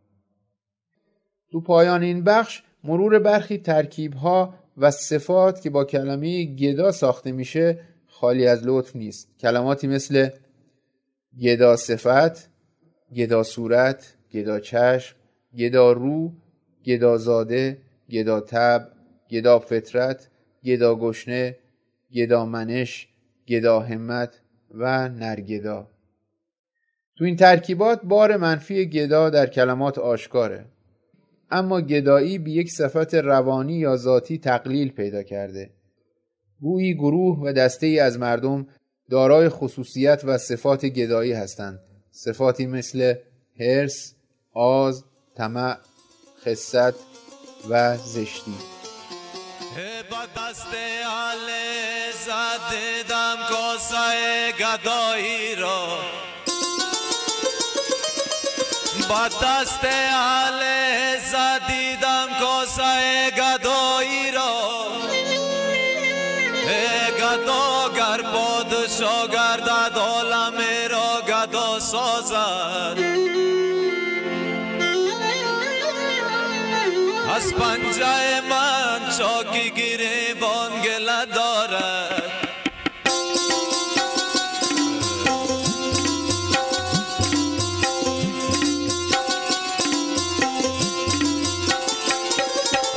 تو پایان این بخش مرور برخی ترکیب‌ها و صفات که با کلمه گدا ساخته میشه خالی از لطف نیست. کلماتی مثل گدا صفت، گدا صورت، گدا چشم، گدا رو، گدا زاده، گدا طبع، گدا فطرت، گدا گشنه، گدا منش، گدا همت و نرگدا. تو این ترکیبات بار منفی گدا در کلمات آشکاره، اما گدایی به یک صفت روانی یا ذاتی تقلیل پیدا کرده. گویی گروه و دسته‌ای از مردم دارای خصوصیت و صفات گدایی هستند. صفاتی مثل حرص، آز، طمع، خست و زشتی. با دست آل زدیدم کاسای گدایی را، با دست اهل عزت دیدم کاسه گدایی را گدا گر پادشاه گردد عالم را گدا سازد از پنجه من چاکی گریبان گله دارد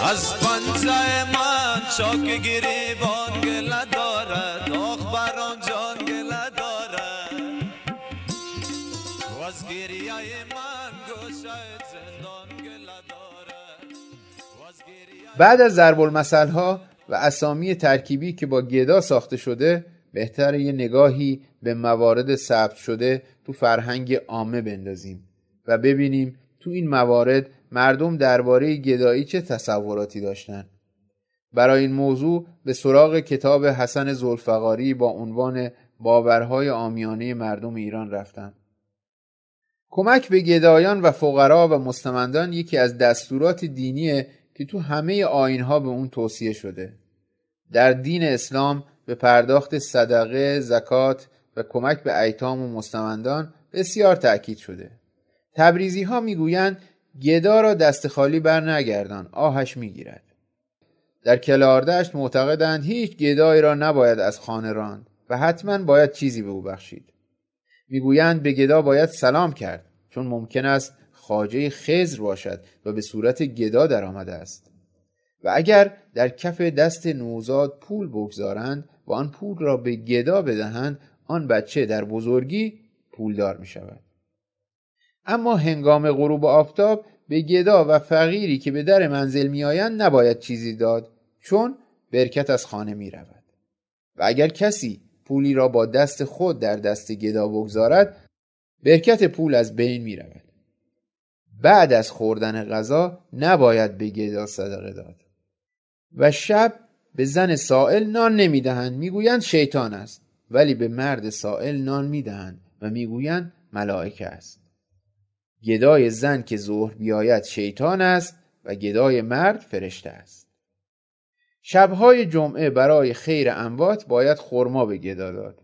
از پنجه من چاکی گریبان گله دارد آخ بران جان گله دارد و از گریه من گوشه زندان گله دارد. بعد از ضرب المثل‌ها و اسامی ترکیبی که با گدا ساخته شده، بهتر یه نگاهی به موارد ثبت شده تو فرهنگ عامه بندازیم و ببینیم تو این موارد مردم درباره گدایی چه تصوراتی داشتن. برای این موضوع به سراغ کتاب حسن ذوالفقاری با عنوان باورهای عامیانه مردم ایران رفتم. کمک به گدایان و فقرا و مستمندان یکی از دستورات دینیه که تو همه آیین‌ها به اون توصیه شده. در دین اسلام به پرداخت صدقه، زکات و کمک به ایتام و مستمندان بسیار تأکید شده. تبریزی ها میگویند گدا را دست خالی بر نگردان، آهش میگیرد. در کلاردشت معتقدند هیچ گدایی را نباید از خانه راند و حتما باید چیزی به او بخشید. میگویند به گدا باید سلام کرد چون ممکن است خواجه خضر باشد و به صورت گدا در آمده است و اگر در کف دست نوزاد پول بگذارند و آن پول را به گدا بدهند آن بچه در بزرگی پولدار می شود. اما هنگام غروب آفتاب به گدا و فقیری که به در منزل می آیند نباید چیزی داد چون برکت از خانه می رود و اگر کسی پولی را با دست خود در دست گدا بگذارد برکت پول از بین می رود. بعد از خوردن غذا نباید به گدا صدقه داد و شب به زن سائل نان نمی دهند، می گویند شیطان است، ولی به مرد سائل نان می دهند و می گویند ملائکه است. گدای زن که ظهر بیاید شیطان است و گدای مرد فرشته است. شبهای جمعه برای خیر اموات باید خرما به گدا داد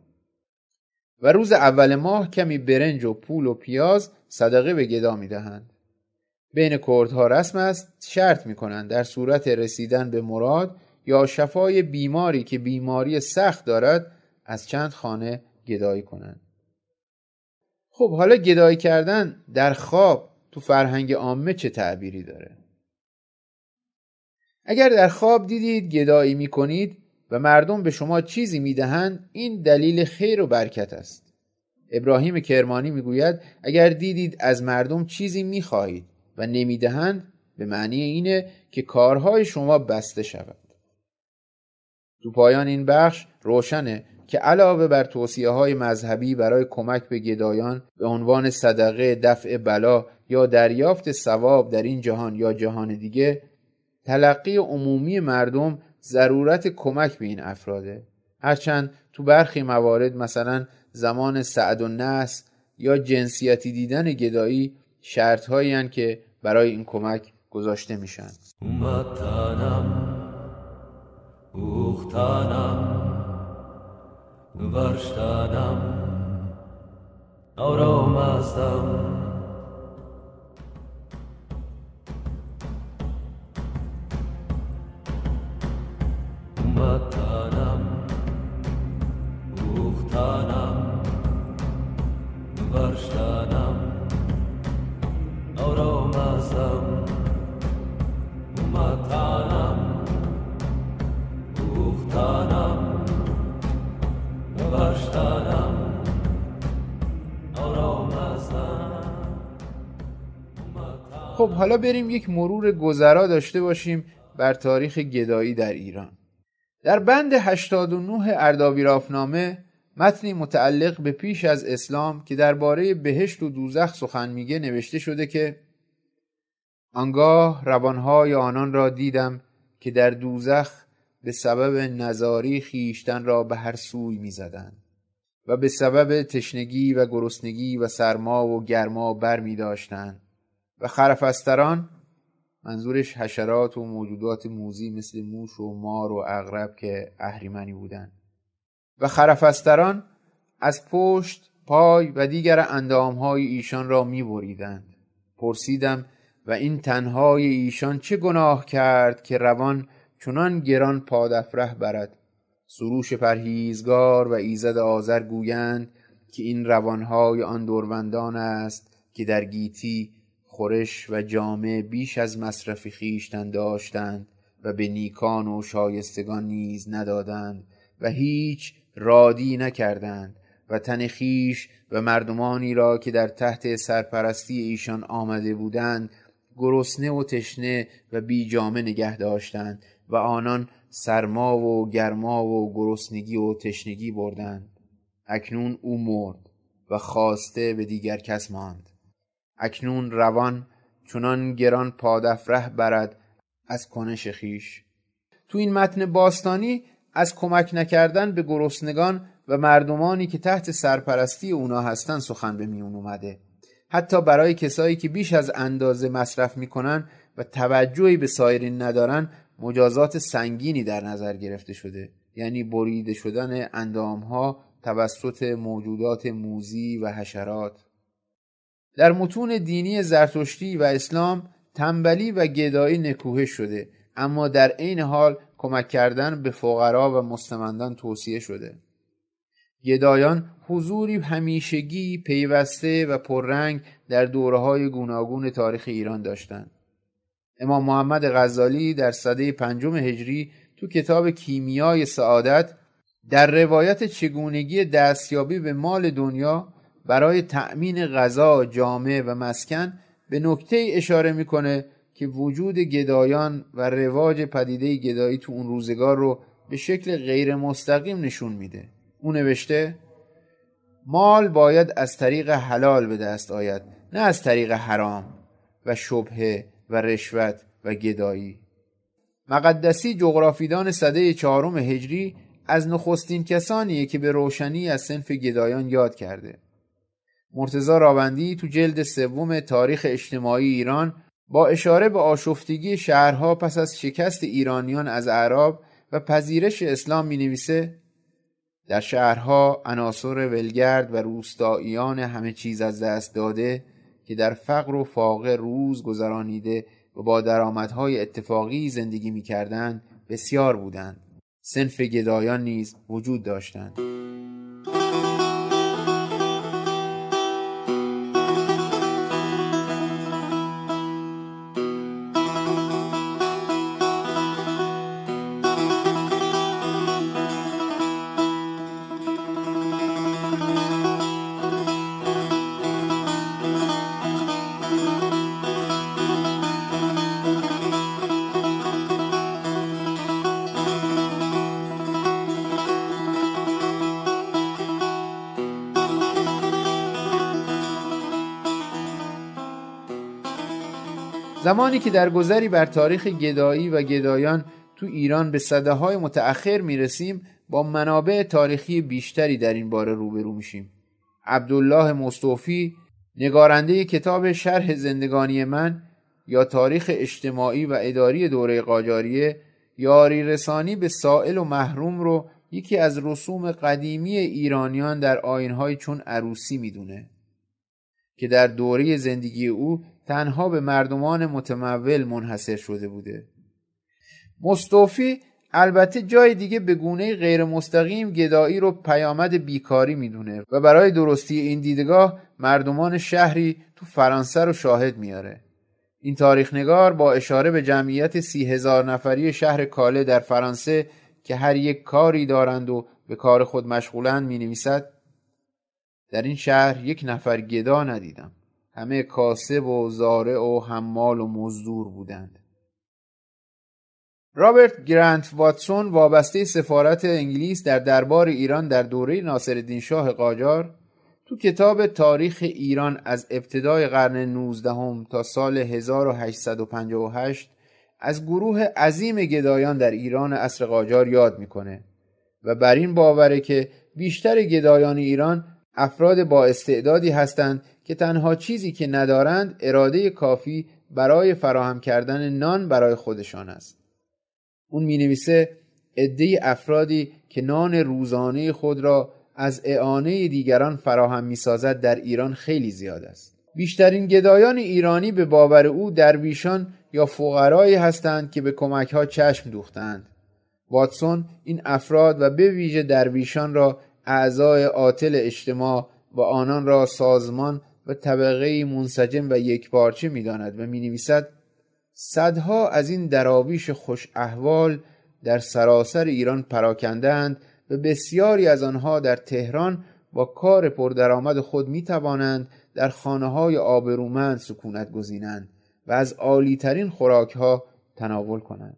و روز اول ماه کمی برنج و پول و پیاز صدقه به گدا می دهند. بین کردها رسم است شرط می کنند در صورت رسیدن به مراد یا شفای بیماری که بیماری سخت دارد از چند خانه گدایی کنند. خب حالا گدایی کردن در خواب تو فرهنگ عامه چه تعبیری داره؟ اگر در خواب دیدید گدایی می کنید و مردم به شما چیزی می دهند این دلیل خیر و برکت است. ابراهیم کرمانی می گوید اگر دیدید از مردم چیزی می خواهید و نمی دهند به معنی اینه که کارهای شما بسته شود. تو پایان این بخش روشنه که علاوه بر توصیه‌های مذهبی برای کمک به گدایان به عنوان صدقه، دفع بلا یا دریافت ثواب در این جهان یا جهان دیگه، تلقی عمومی مردم ضرورت کمک به این افراده. هرچند تو برخی موارد مثلا زمان سعد و نحس یا جنسیتی دیدن گدایی شرط‌هایی هستند که برای این کمک گذاشته میشن. اومدتنم اوختنم ورشتنم آرام هستم اومدتنم اوختنم ورشتنم آرام هستم اومدتنم اوختنم خب حالا بریم یک مرور گذرا داشته باشیم بر تاریخ گدایی در ایران. در بند 89 اردابیرافنامه متنی متعلق به پیش از اسلام که درباره بهشت و دوزخ سخن میگه نوشته شده که آنگاه روانهای آنان را دیدم که در دوزخ به سبب نزاری خیشتن را به هر سوی می زدند و به سبب تشنگی و گرسنگی و سرما و گرما بر می داشتند و خرفستران، منظورش حشرات و موجودات موذی مثل موش و مار و عقرب که اهریمنی بودند، و خرفستران از پشت، پای و دیگر اندامهای ایشان را می بریدند. پرسیدم و این تنهای ایشان چه گناه کرد که روان چنان گران پادفره برد؟ سروش پرهیزگار و ایزد آذر گویند که این روانهای آن دوروندان است که در گیتی، خورش و جامه بیش از مصرف خویشتن داشتند و به نیکان و شایستگان نیز ندادند و هیچ رادی نکردند و تن خویش و مردمانی را که در تحت سرپرستی ایشان آمده بودند گرسنه و تشنه و بی جامه نگه داشتند و آنان سرما و گرما و گرسنگی و تشنگی بردند. اکنون او مرد و خواسته به دیگر کس ماند. اکنون روان چنان گران پادفره برد از کنش خویش. تو این متن باستانی از کمک نکردن به گرسنگان و مردمانی که تحت سرپرستی اونا هستن سخن به میون اومده. حتی برای کسایی که بیش از اندازه مصرف میکنن و توجهی به سایرین ندارن مجازات سنگینی در نظر گرفته شده، یعنی بریده شدن اندامها توسط موجودات موذی و حشرات. در متون دینی زرتشتی و اسلام تنبلی و گدایی نکوهش شده، اما در عین حال کمک کردن به فقرا و مستمندان توصیه شده. گدایان حضوری همیشگی، پیوسته و پررنگ در دوره‌های گوناگون تاریخ ایران داشتند. امام محمد غزالی در سده 5 هجری تو کتاب کیمیای سعادت در روایت چگونگی دستیابی به مال دنیا برای تأمین غذا، جامه و مسکن به نکته اشاره میکنه که وجود گدایان و رواج پدیده گدایی تو اون روزگار رو به شکل غیر مستقیم نشون میده. اون نوشته مال باید از طریق حلال به دست آید، نه از طریق حرام و شبهه و رشوت و گدایی. مقدسی جغرافیدان سده 4 هجری از نخستین کسانیه که به روشنی از صنف گدایان یاد کرده. مرتضی راوندی تو جلد 3 تاریخ اجتماعی ایران با اشاره به آشفتگی شهرها پس از شکست ایرانیان از اعراب و پذیرش اسلام می نویسه در شهرها عناصر ولگرد و روستاییان همه چیز از دست داده که در فقر و فاقه روز گذرانیده و با درآمدهای اتفاقی زندگی می کردند بسیار بودند. صنف گدایان نیز وجود داشتند. زمانی که در گذری بر تاریخ گدایی و گدایان تو ایران به سده‌های متأخر میرسیم با منابع تاریخی بیشتری در این باره روبرو میشیم. عبدالله مصطوفی نگارنده کتاب شرح زندگانی من یا تاریخ اجتماعی و اداری دوره قاجاریه یاری رسانی به سائل و محروم رو یکی از رسوم قدیمی ایرانیان در آیین‌های چون عروسی میدونه که در دوره زندگی او تنها به مردمان متمول منحصر شده بوده. مصطوفی البته جای دیگه به گونه غیر مستقیم گدایی رو پیامد بیکاری میدونه و برای درستی این دیدگاه مردمان شهری تو فرانسه رو شاهد میاره. این تاریخ نگار با اشاره به جمعیت 30,000 نفری شهر کاله در فرانسه که هر یک کاری دارند و به کار خود مشغولند می نویسد در این شهر 1 نفر گدا ندیدم. همه کاسب و زارع و حمال و مزدور بودند. رابرت گرانت واتسون وابسته سفارت انگلیس در دربار ایران در دوره ناصرالدین شاه قاجار تو کتاب تاریخ ایران از ابتدای قرن 19 تا سال 1858 از گروه عظیم گدایان در ایران عصر قاجار یاد میکنه و بر این باوره که بیشتر گدایان ایران افراد با استعدادی هستند که تنها چیزی که ندارند اراده کافی برای فراهم کردن نان برای خودشان است. اون می‌نویسه عده‌ای افرادی که نان روزانه خود را از اعانه دیگران فراهم می‌سازد در ایران خیلی زیاد است. بیشترین گدایان ایرانی به باور او درویشان یا فقرایی هستند که به کمک‌ها چشم دوختند. واتسون این افراد و به ویژه درویشان را اعضای عاطل اجتماع و آنان را سازمان و طبقه منسجم و یکپارچه می‌داند و می‌نویسد صدها از این دراویش خوش احوال در سراسر ایران پراکنده‌اند و بسیاری از آنها در تهران با کار پردرآمد خود می‌توانند در خانه‌های آبرومند سکونت گزینند و از عالی‌ترین خوراک‌ها تناول کنند.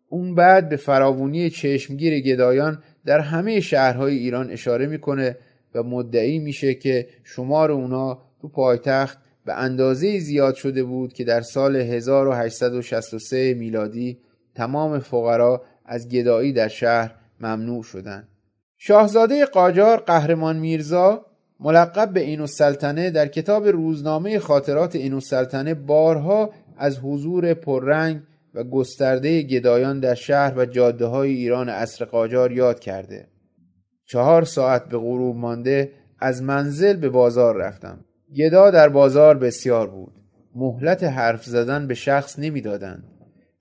اون بعد به فراوانی چشمگیر گدایان در همه شهرهای ایران اشاره میکنه و مدعی میشه که شمار اونا تو پایتخت به اندازه زیاد شده بود که در سال 1863 میلادی تمام فقرا از گدایی در شهر ممنوع شدند. شاهزاده قاجار قهرمان میرزا ملقب به عین‌السلطنه در کتاب روزنامه خاطرات عین‌السلطنه بارها از حضور پررنگ و گسترده گدایان در شهر و جاده‌های ایران عصر قاجار یاد کرده. 4 ساعت به غروب مانده از منزل به بازار رفتم. گدا در بازار بسیار بود. مهلت حرف زدن به شخص نمی‌دادند.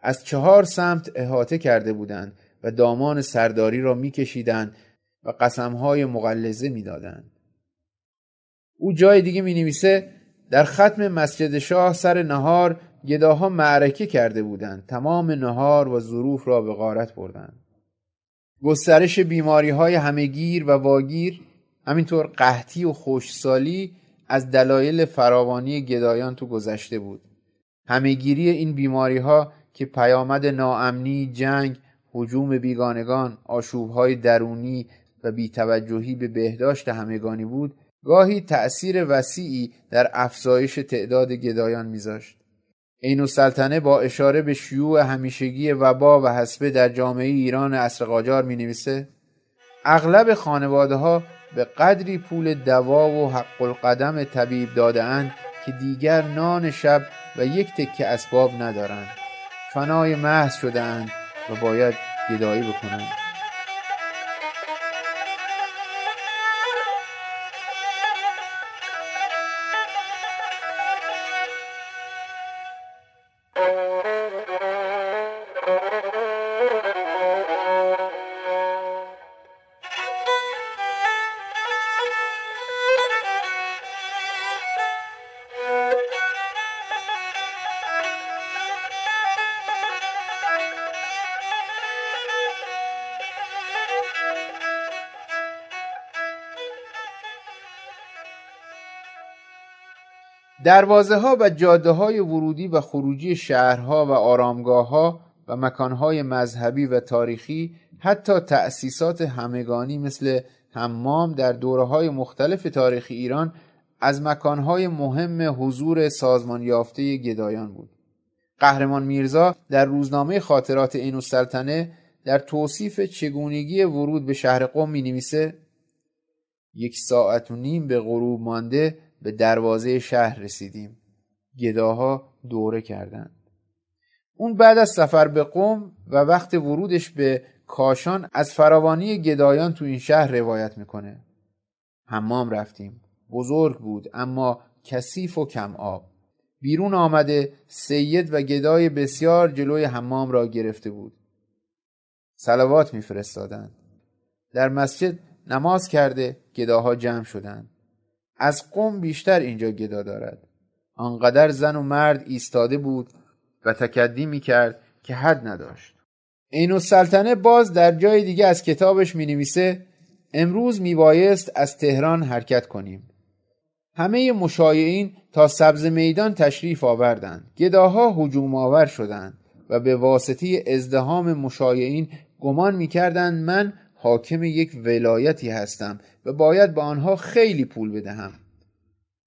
از 4 سمت احاطه کرده بودند و دامان سرداری را می‌کشیدند و قسم‌های مغلظه می‌دادند. او جای دیگه می‌نویسه در ختم مسجد شاه سر نهار گداها معرکه کرده بودند. تمام نهار و ظروف را به غارت بردند. گسترش بیماری‌های همه‌گیر و واگیر، همینطور قحطی و خشکسالی از دلایل فراوانی گدایان تو گذشته بود. همه‌گیری این بیماری‌ها که پیامد ناامنی، جنگ، هجوم بیگانگان، آشوب‌های درونی و بی‌توجهی به بهداشت همگانی بود، گاهی تأثیر وسیعی در افزایش تعداد گدایان می‌ذاشت. عین‌السلطنه با اشاره به شیوع همیشگی وبا و حصبه در جامعه ایران عصر قاجار می‌نویسه اغلب خانواده‌ها به قدری پول دوا و حق القدم طبیب داده‌اند که دیگر نان شب و یک تکه اسباب ندارند. فنای محض شده‌اند و باید گدایی بکنند. دروازه‌ها و جاده‌های ورودی و خروجی شهرها و آرامگاه‌ها و مکان‌های مذهبی و تاریخی، حتی تأسیسات همگانی مثل حمام در دوره‌های مختلف تاریخ ایران از مکان‌های مهم حضور سازمان یافته گدایان بود. قهرمان میرزا در روزنامه خاطرات عین‌السلطنه در توصیف چگونگی ورود به شهر قم می‌نویسه 1.5 ساعت به غروب مانده به دروازه شهر رسیدیم. گداها دوره کردند. اون بعد از سفر به قم و وقت ورودش به کاشان از فراوانی گدایان تو این شهر روایت میکنه. حمام رفتیم. بزرگ بود اما کثیف و کم آب. بیرون آمده سید و گدای بسیار جلوی حمام را گرفته بود. صلوات میفرستادند. در مسجد نماز کرده گداها جمع شدند. از قم بیشتر اینجا گدا دارد. آنقدر زن و مرد ایستاده بود و تکدی میکرد که حد نداشت. عین‌السلطنه باز در جای دیگه از کتابش مینویسه امروز میبایست از تهران حرکت کنیم. همه مشایعین تا سبز میدان تشریف آوردند. گداها هجوم آور شدند و به واسطه ازدحام مشایعین گمان میکردند من حاکم یک ولایتی هستم و باید به آنها خیلی پول بدهم.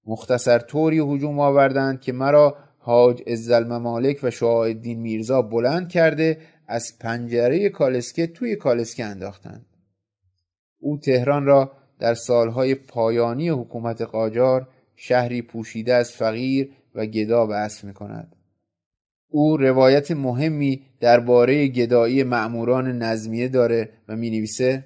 مختصر طوری هجوم آوردند که مرا حاج عزالممالک و شعاع‌الدین میرزا بلند کرده از پنجره کالسکه توی کالسکه انداختند. او تهران را در سالهای پایانی حکومت قاجار شهری پوشیده از فقیر و گدا وصف می‌کند. او روایت مهمی درباره گدایی مأموران نظمیه داره و می‌نویسه: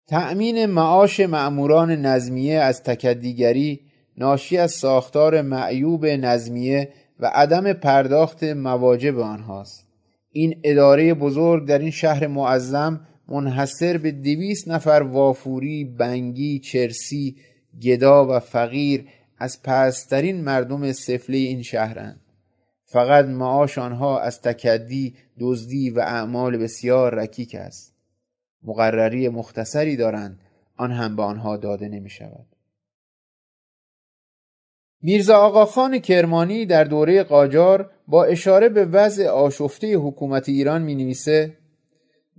تأمین معاش مأموران نظمیه از تکدیگری ناشی از ساختار معیوب نظمیه و عدم پرداخت مواجب آنهاست. این اداره بزرگ در این شهر معظم منحصر به 200 نفر وافوری، بنگی، چرسی، گدا و فقیر از پسترین مردم سفله این شهرند. فقط معاش آنها از تکدی، دزدی و اعمال بسیار رکیک است. مقرری مختصری دارند، آن هم به آنها داده نمی شود. میرزا آقاخان کرمانی در دوره قاجار با اشاره به وضع آشفته حکومت ایران می نویسه: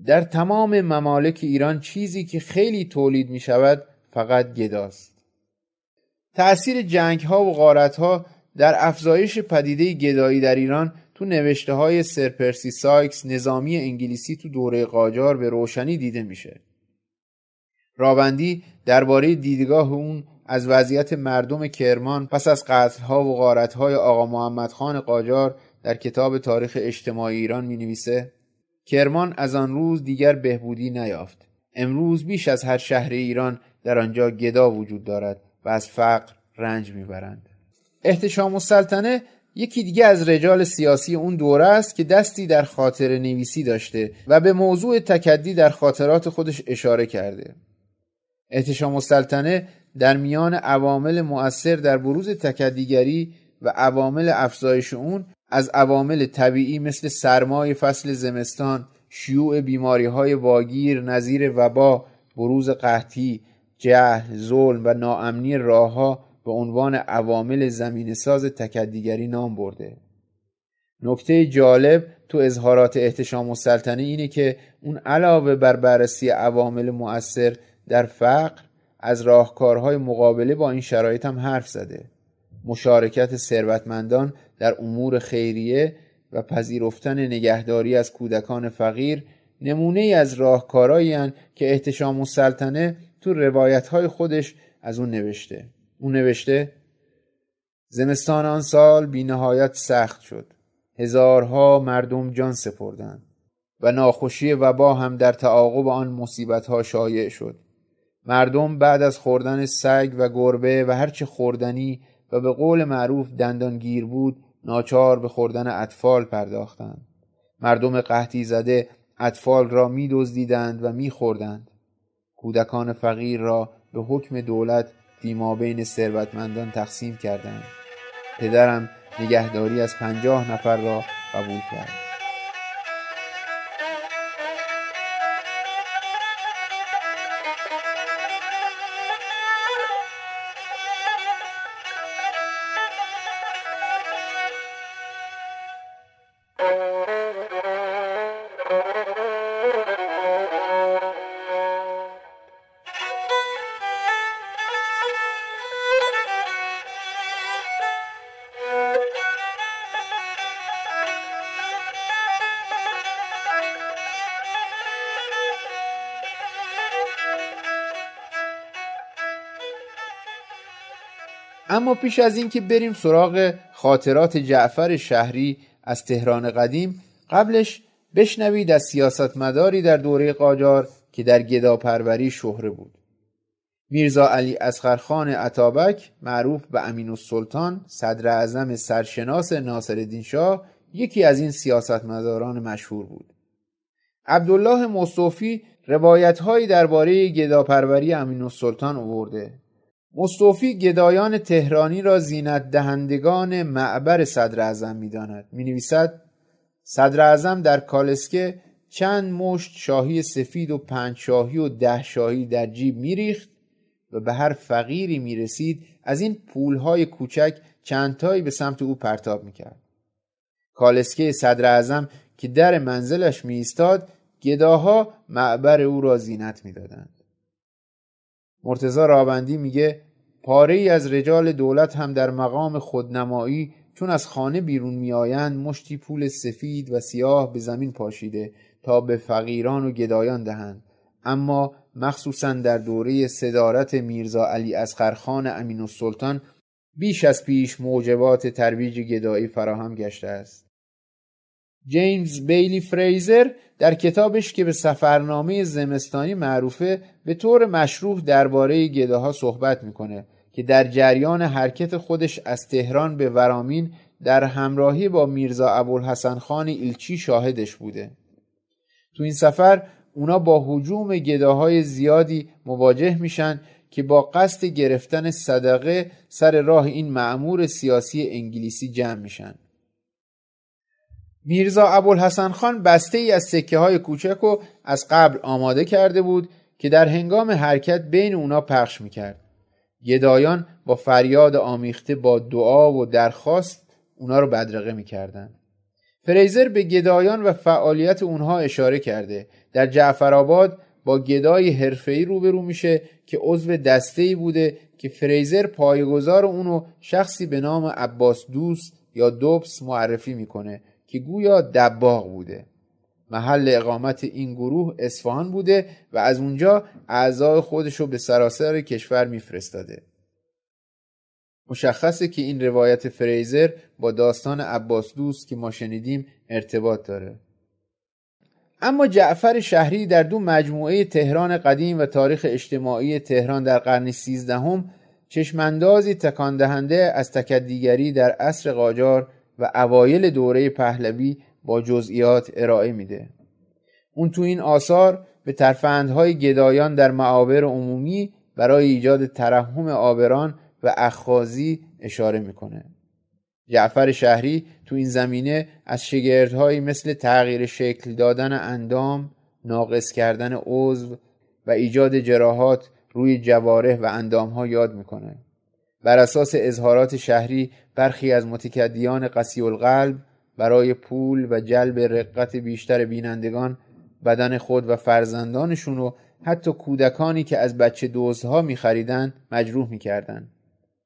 در تمام ممالک ایران چیزی که خیلی تولید می شود فقط گداست. تأثیر جنگ ها و غارت ها در افزایش پدیده گدایی در ایران تو نوشته های سر پرسی سایکس نظامی انگلیسی تو دوره قاجار به روشنی دیده میشه. راوندی درباره دیدگاه اون از وضعیت مردم کرمان پس از قتل‌ها و غارت‌های آقا محمد خان قاجار در کتاب تاریخ اجتماعی ایران می‌نویسه: کرمان از آن روز دیگر بهبودی نیافت. امروز بیش از هر شهر ایران در آنجا گدا وجود دارد و از فقر رنج می‌برند. احتشام السلطنه یکی دیگه از رجال سیاسی اون دوره است که دستی در خاطره نویسی داشته و به موضوع تکدی در خاطرات خودش اشاره کرده. احتشام السلطنه در میان عوامل مؤثر در بروز تکدیگری و عوامل افزایش اون از عوامل طبیعی مثل سرمای فصل زمستان، شیوع بیماری‌های واگیر نظیر وبا، بروز قحطی، جهل، ظلم و ناامنی راه‌ها به عنوان عوامل زمینه‌ساز تکدیگری نام برده. نکته جالب تو اظهارات احتشام السلطنه اینه که اون علاوه بر بررسی عوامل مؤثر در فقر از راهکارهای مقابله با این شرایط هم حرف زده. مشارکت ثروتمندان در امور خیریه و پذیرفتن نگهداری از کودکان فقیر نمونه ای از راهکارهایی هستند که احتشام السلطنه تو روایت‌های خودش از اون نوشته. اون نوشته: زمستان آن سال بی نهایت سخت شد. هزارها مردم جان سپردند و ناخوشی وبا هم در تعاقب آن مصیبت‌ها شایع شد. مردم بعد از خوردن سگ و گربه و هرچه خوردنی و به قول معروف دندانگیر بود ناچار به خوردن اطفال پرداختند. مردم قحطی زده اطفال را می دزدیدند و می خوردند. کودکان فقیر را به حکم دولت فیما بین ثروتمندان تقسیم کردند. پدرم نگهداری از 50 نفر را قبول کرد. اما پیش از این که بریم سراغ خاطرات جعفر شهری از تهران قدیم، قبلش بشنوید از سیاستمداری در دوره قاجار که در گداپروری شهره بود. میرزا علی اصغرخان اتابک معروف به امین‌السلطان، صدر اعظم سرشناس ناصرالدین شاه، یکی از این سیاستمداران مشهور بود. عبدالله مصطفی روایت‌هایی درباره گداپروری امین‌السلطان آورده. مصطفی گدایان تهرانی را زینت دهندگان معبر صدر اعظم می‌داند. می‌نویسد: صدر اعظم در کالسکه چند مشت شاهی سفید و 5 شاهی و 10 شاهی در جیب می‌ریخت و به هر فقیری می‌رسید از این پولهای کوچک چند تایی به سمت او پرتاب می‌کرد. کالسکه صدر اعظم که در منزلش می‌ایستاد، گداها معبر او را زینت می‌دادند. مرتضی راوندی میگه پاره‌ای از رجال دولت هم در مقام خودنمایی چون از خانه بیرون میآیند مشتی پول سفید و سیاه به زمین پاشیده تا به فقیران و گدایان دهند. اما مخصوصا در دوره صدارت میرزا علی اصغرخان امین‌السلطان بیش از پیش موجبات ترویج گدایی فراهم گشته است. جیمز بیلی فریزر در کتابش که به سفرنامه زمستانی معروفه به طور مشروح درباره گداها صحبت میکنه که در جریان حرکت خودش از تهران به ورامین در همراهی با میرزا ابوالحسن خان ایلچی شاهدش بوده. تو این سفر اونا با هجوم گداهای زیادی مواجه میشن که با قصد گرفتن صدقه سر راه این مأمور سیاسی انگلیسی جمع میشن. میرزا ابوالحسن خان بسته ای از سکه های کوچک رو از قبل آماده کرده بود که در هنگام حرکت بین اونا پخش میکرد. گدایان با فریاد آمیخته با دعا و درخواست اونا رو بدرقه میکردن. فریزر به گدایان و فعالیت اونها اشاره کرده. در جعفرآباد با گدای حرفه‌ای روبرو میشه که عضو دسته‌ای بوده که فریزر پایه‌گذار اونو شخصی به نام عباس دوست یا دوبس معرفی میکنه که گویا دباغ بوده. محل اقامت این گروه اصفهان بوده و از اونجا اعضای خودشو به سراسر کشور میفرستاده. مشخصه که این روایت فریزر با داستان عباس دوست که ما شنیدیم ارتباط داره. اما جعفر شهری در دو مجموعه تهران قدیم و تاریخ اجتماعی تهران در قرن 13 چشماندازی تکان دهنده از تکدیگری در عصر قاجار و اوایل دوره پهلوی با جزئیات ارائه میده. اون تو این آثار به ترفندهای گدایان در معابر عمومی برای ایجاد ترحم عابران و اخاذی اشاره میکنه. جعفر شهری تو این زمینه از شگردهایی مثل تغییر شکل دادن اندام، ناقص کردن عضو و ایجاد جراحات روی جوارح و اندامها یاد میکنه. بر اساس اظهارات شهری برخی از متکدیان قسی القلب برای پول و جلب رقت بیشتر بینندگان بدن خود و فرزندانشون و حتی کودکانی که از بچه دزدها می‌خریدن مجروح می‌کردن.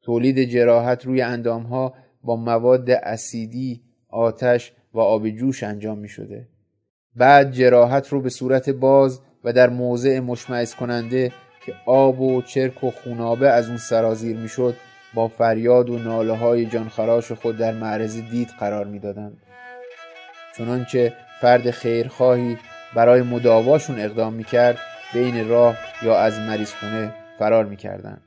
تولید جراحت روی اندامها با مواد اسیدی، آتش و آب جوش انجام می‌شده. بعد جراحت رو به صورت باز و در موضع مشمئز کننده که آب و چرک و خونابه از اون سرازیر می‌شد با فریاد و ناله‌های جانخراش خود در معرض دید قرار می‌دادند. چنانچه فرد خیرخواهی برای مداواشون اقدام می‌کرد بین راه یا از مریض خونه فرار می‌کردند.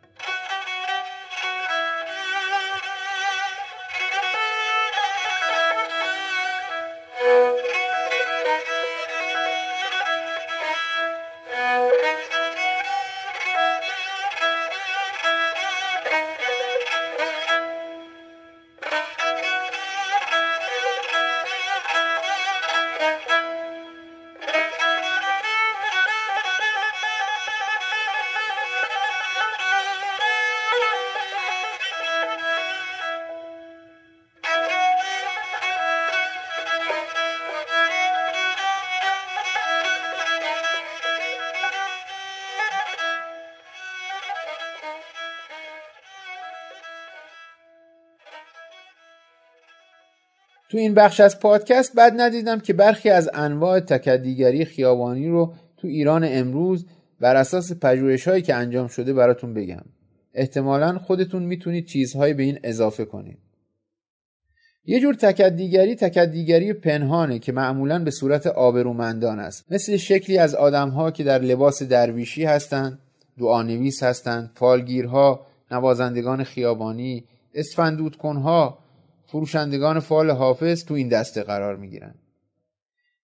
تو این بخش از پادکست بعد ندیدم که برخی از انواع تکدیگری خیابانی رو تو ایران امروز بر اساس پژوهش‌هایی که انجام شده براتون بگم. احتمالاً خودتون میتونید چیزهایی به این اضافه کنید. یه جور تکدیگری پنهانه که معمولاً به صورت آبرومندان است. مثل شکلی از آدم‌ها که در لباس درویشی هستند، دعانویس هستند، فالگیرها، نوازندگان خیابانی، اسفندودکنها، فروشندگان فال حافظ تو این دسته قرار میگیرن.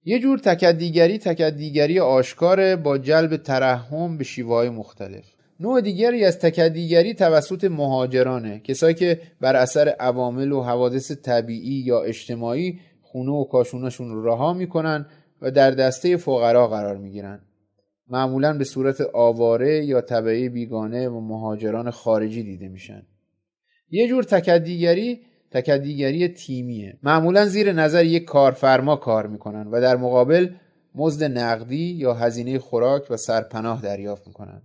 یه جور تکدیگری آشکاره با جلب ترحم به شیوه‌های مختلف. نوع دیگری از تکدیگری توسط مهاجرانه، کسایی که بر اثر عوامل و حوادث طبیعی یا اجتماعی خونه و کاشوناشون رو رها میکنن و در دسته فقرا قرار میگیرن. معمولاً به صورت آواره یا تبعی بیگانه و مهاجران خارجی دیده میشن. یه جور تکدیگری تیمیه. معمولا زیر نظر یک کارفرما کار میکنن و در مقابل مزد نقدی یا هزینه خوراک و سرپناه دریافت میکنن.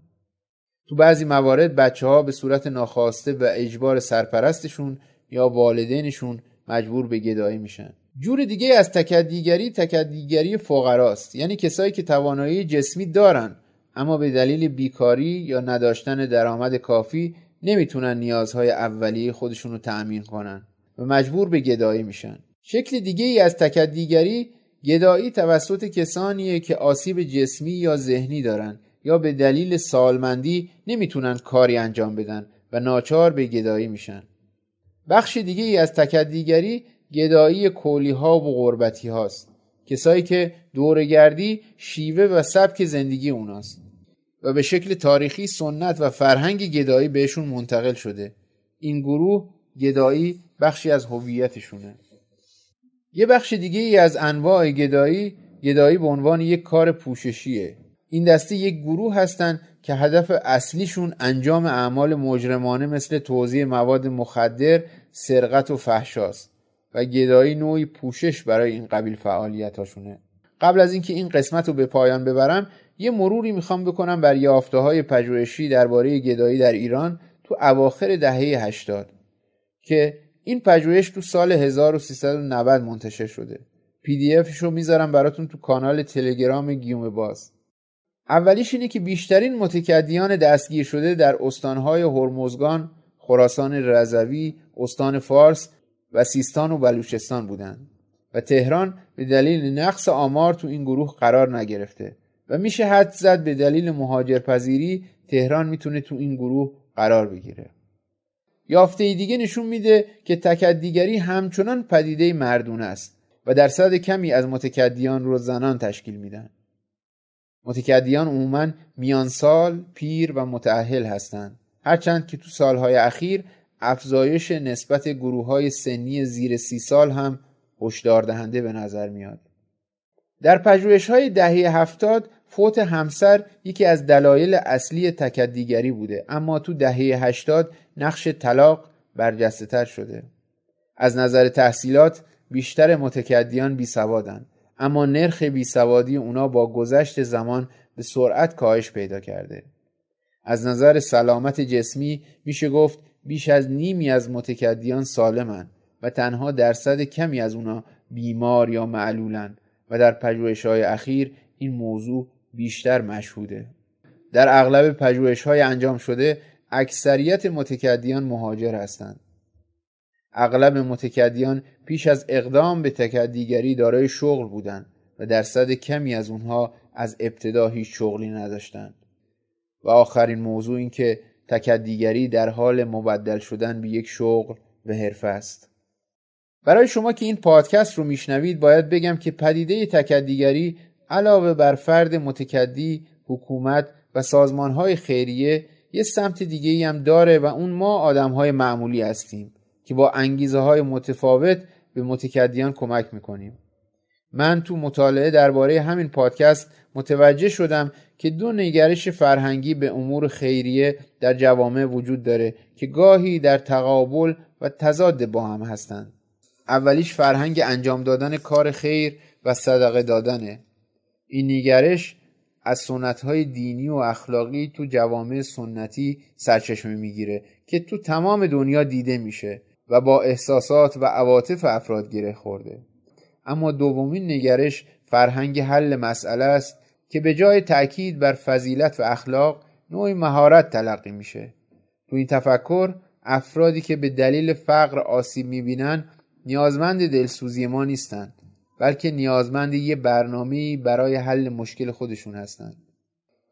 تو بعضی موارد بچه‌ها به صورت ناخواسته و اجبار سرپرستشون یا والدینشون مجبور به گدایی میشن. جور دیگه از تکدیگری فقراست، یعنی کسایی که توانایی جسمی دارن اما به دلیل بیکاری یا نداشتن درآمد کافی نمیتونن نیازهای اولیه خودشون رو تأمین کنن و مجبور به گدایی میشن. شکل دیگه ای از تکدیگری گدایی توسط کسانیه که آسیب جسمی یا ذهنی دارن یا به دلیل سالمندی نمیتونن کاری انجام بدن و ناچار به گدایی میشن. بخش دیگه ای از تکدیگری گدایی کولی ها و غربتی هاست. کسایی که دوره‌گردی شیوه و سبک زندگی اوناست و به شکل تاریخی سنت و فرهنگ گدایی بهشون منتقل شده. این گروه گدایی بخشی از هویتشونه. یه بخش دیگه ای از انواع گدایی به عنوان یک کار پوششیه. این دسته یک گروه هستن که هدف اصلیشون انجام اعمال مجرمانه مثل توزیع مواد مخدر، سرقت و فحشاست و گدایی نوعی پوشش برای این قبیل فعالیتاشونه. قبل از اینکه این قسمت رو به پایان ببرم یه مروری میخوام بکنم بر یافته‌های پژوهشی درباره گدایی در ایران تو اواخر دهه 80 که این پژوهش تو سال 1390 منتشر شده. PDF شو میذارم براتون تو کانال تلگرام گیوم باز. اولیش اینه که بیشترین متکدیان دستگیر شده در استانهای هرمزگان، خراسان رضوی، استان فارس و سیستان و بلوچستان بودند و تهران به دلیل نقص آمار تو این گروه قرار نگرفته و میشه حدس زد به دلیل مهاجرپذیری تهران میتونه تو این گروه قرار بگیره. یافته دیگه نشون میده که تکدیگری همچنان پدیده مردونه است و درصد کمی از متکدیان رو زنان تشکیل میدن. متکدیان عموماً میان سال، پیر و متأهل هستند، هرچند که تو سالهای اخیر افزایش نسبت گروه‌های سنی زیر 30 سال هم هشدار دهنده به نظر میاد. در پژوهش‌های دهه 70 فوت همسر یکی از دلایل اصلی تکدیگری بوده، اما تو دهه 80 نقش طلاق برجسته‌تر شده. از نظر تحصیلات بیشتر متکدیان بیسوادن، اما نرخ بیسوادی اونا با گذشت زمان به سرعت کاهش پیدا کرده. از نظر سلامت جسمی میشه گفت بیش از نیمی از متکدیان سالمن و تنها درصد کمی از اونا بیمار یا معلولن و در پژوهش‌های اخیر این موضوع بیشتر مشهوده. در اغلب پژوهش‌های انجام شده اکثریت متکدیان مهاجر هستند. اغلب متکدیان پیش از اقدام به تکدیگری دارای شغل بودند و درصد کمی از اونها از ابتدا هیچ شغلی نداشتند. و آخرین موضوع این که تکدیگری در حال مبدل شدن به یک شغل و حرفه است. برای شما که این پادکست رو میشنوید باید بگم که پدیده تکدیگری علاوه بر فرد متکدی، حکومت و سازمان‌های خیریه یه سمت دیگه‌ای هم داره و اون ما آدم‌های معمولی هستیم که با انگیزه‌های متفاوت به متکدیان کمک می‌کنیم. من تو مطالعه درباره همین پادکست متوجه شدم که دو نگرش فرهنگی به امور خیریه در جوامع وجود داره که گاهی در تقابل و تضاد با هم هستند. اولیش فرهنگ انجام دادن کار خیر و صدقه دادنه. این نگرش از سنت‌های دینی و اخلاقی تو جوامع سنتی سرچشمه میگیره که تو تمام دنیا دیده میشه و با احساسات و عواطف افراد گره خورده. اما دومین نگرش فرهنگ حل مسئله است که به جای تأکید بر فضیلت و اخلاق نوعی مهارت تلقی میشه. تو این تفکر افرادی که به دلیل فقر آسیب میبینن نیازمند دلسوزی ما نیستن، بلکه نیازمند یه برنامه‌ای برای حل مشکل خودشون هستن.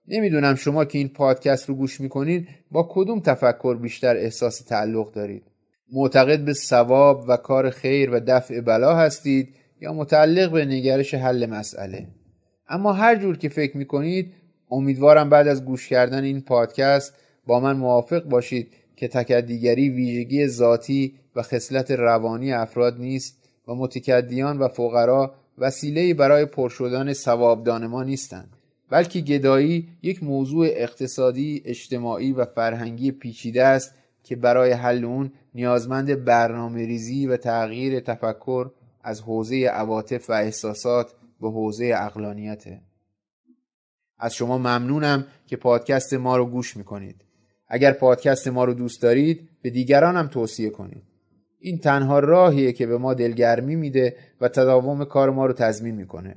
نمیدونم شما که این پادکست رو گوش میکنین با کدوم تفکر بیشتر احساس تعلق دارید؟ معتقد به ثواب و کار خیر و دفع بلا هستید یا متعلق به نگرش حل مسئله؟ اما هر جور که فکر میکنید امیدوارم بعد از گوش کردن این پادکست با من موافق باشید که تکدیگری ویژگی ذاتی و خصلت روانی افراد نیست و متکدیان و فقرا وسیله‌ای برای پر شدن ثوابدان ما نیستند، بلکه گدایی یک موضوع اقتصادی، اجتماعی و فرهنگی پیچیده است که برای حل اون نیازمند برنامه‌ریزی و تغییر تفکر از حوزه عواطف و احساسات به حوزه عقلانیته. از شما ممنونم که پادکست ما رو گوش میکنید. اگر پادکست ما رو دوست دارید به دیگران هم توصیه کنید. این تنها راهیه که به ما دلگرمی میده و تداوم کار ما رو تضمین میکنه.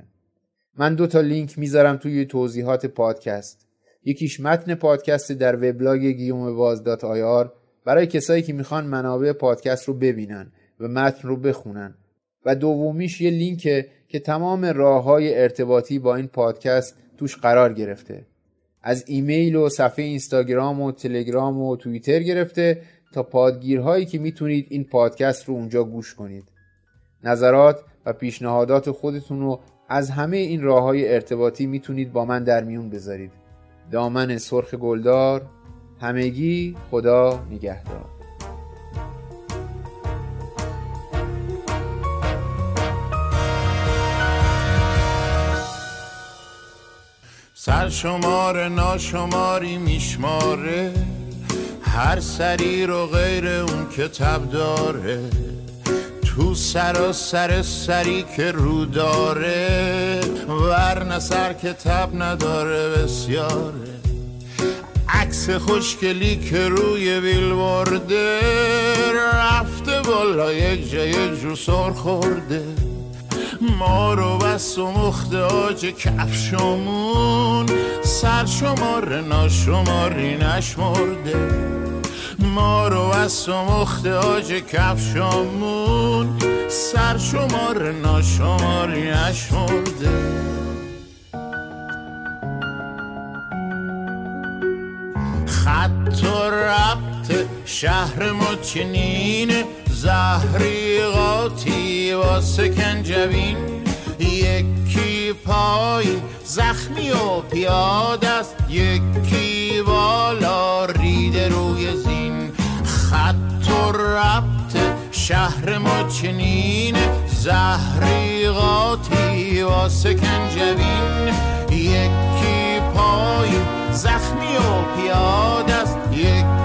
من 2 لینک میذارم توی توضیحات پادکست. یکیش متن پادکست در وبلاگ guillaumebaaz.ir برای کسایی که میخوان منابع پادکست رو ببینن و متن رو بخونن. و دومیش یه لینکه که تمام راه‌های ارتباطی با این پادکست توش قرار گرفته. از ایمیل و صفحه اینستاگرام و تلگرام و توییتر گرفته تا پادگیرهایی که میتونید این پادکست رو اونجا گوش کنید. نظرات و پیشنهادات خودتون رو از همه این راه‌های ارتباطی میتونید با من در میون بذارید. دامن سرخ گلدار. همگی خدا نگهدار. سرشمار ناشماری میشماره هر سری رو غیر اون که تب داره، تو سر سری که رو داره، ورنه سر که تب نداره بسیاره. عکس خوشگلی که روی بیلبورده رفته بالا یک جای جو سر خورده. ما رو بس و مخت آج کفشمون سرشمار ناشماری نشمرده. ما رو بس و مخت آج کفشمون سرشمار ناشماری نشمرده. خط و ربط شهر ما چنین زهری قاطی واسه کنجبین. یکی پایین زخمی و پیاده است، یکی بالا ریده روی زین. خط و ربط شهر ما چنین زهری قاطی واسه کنجبین. یکی پایین زخمی و پیاده است، یکی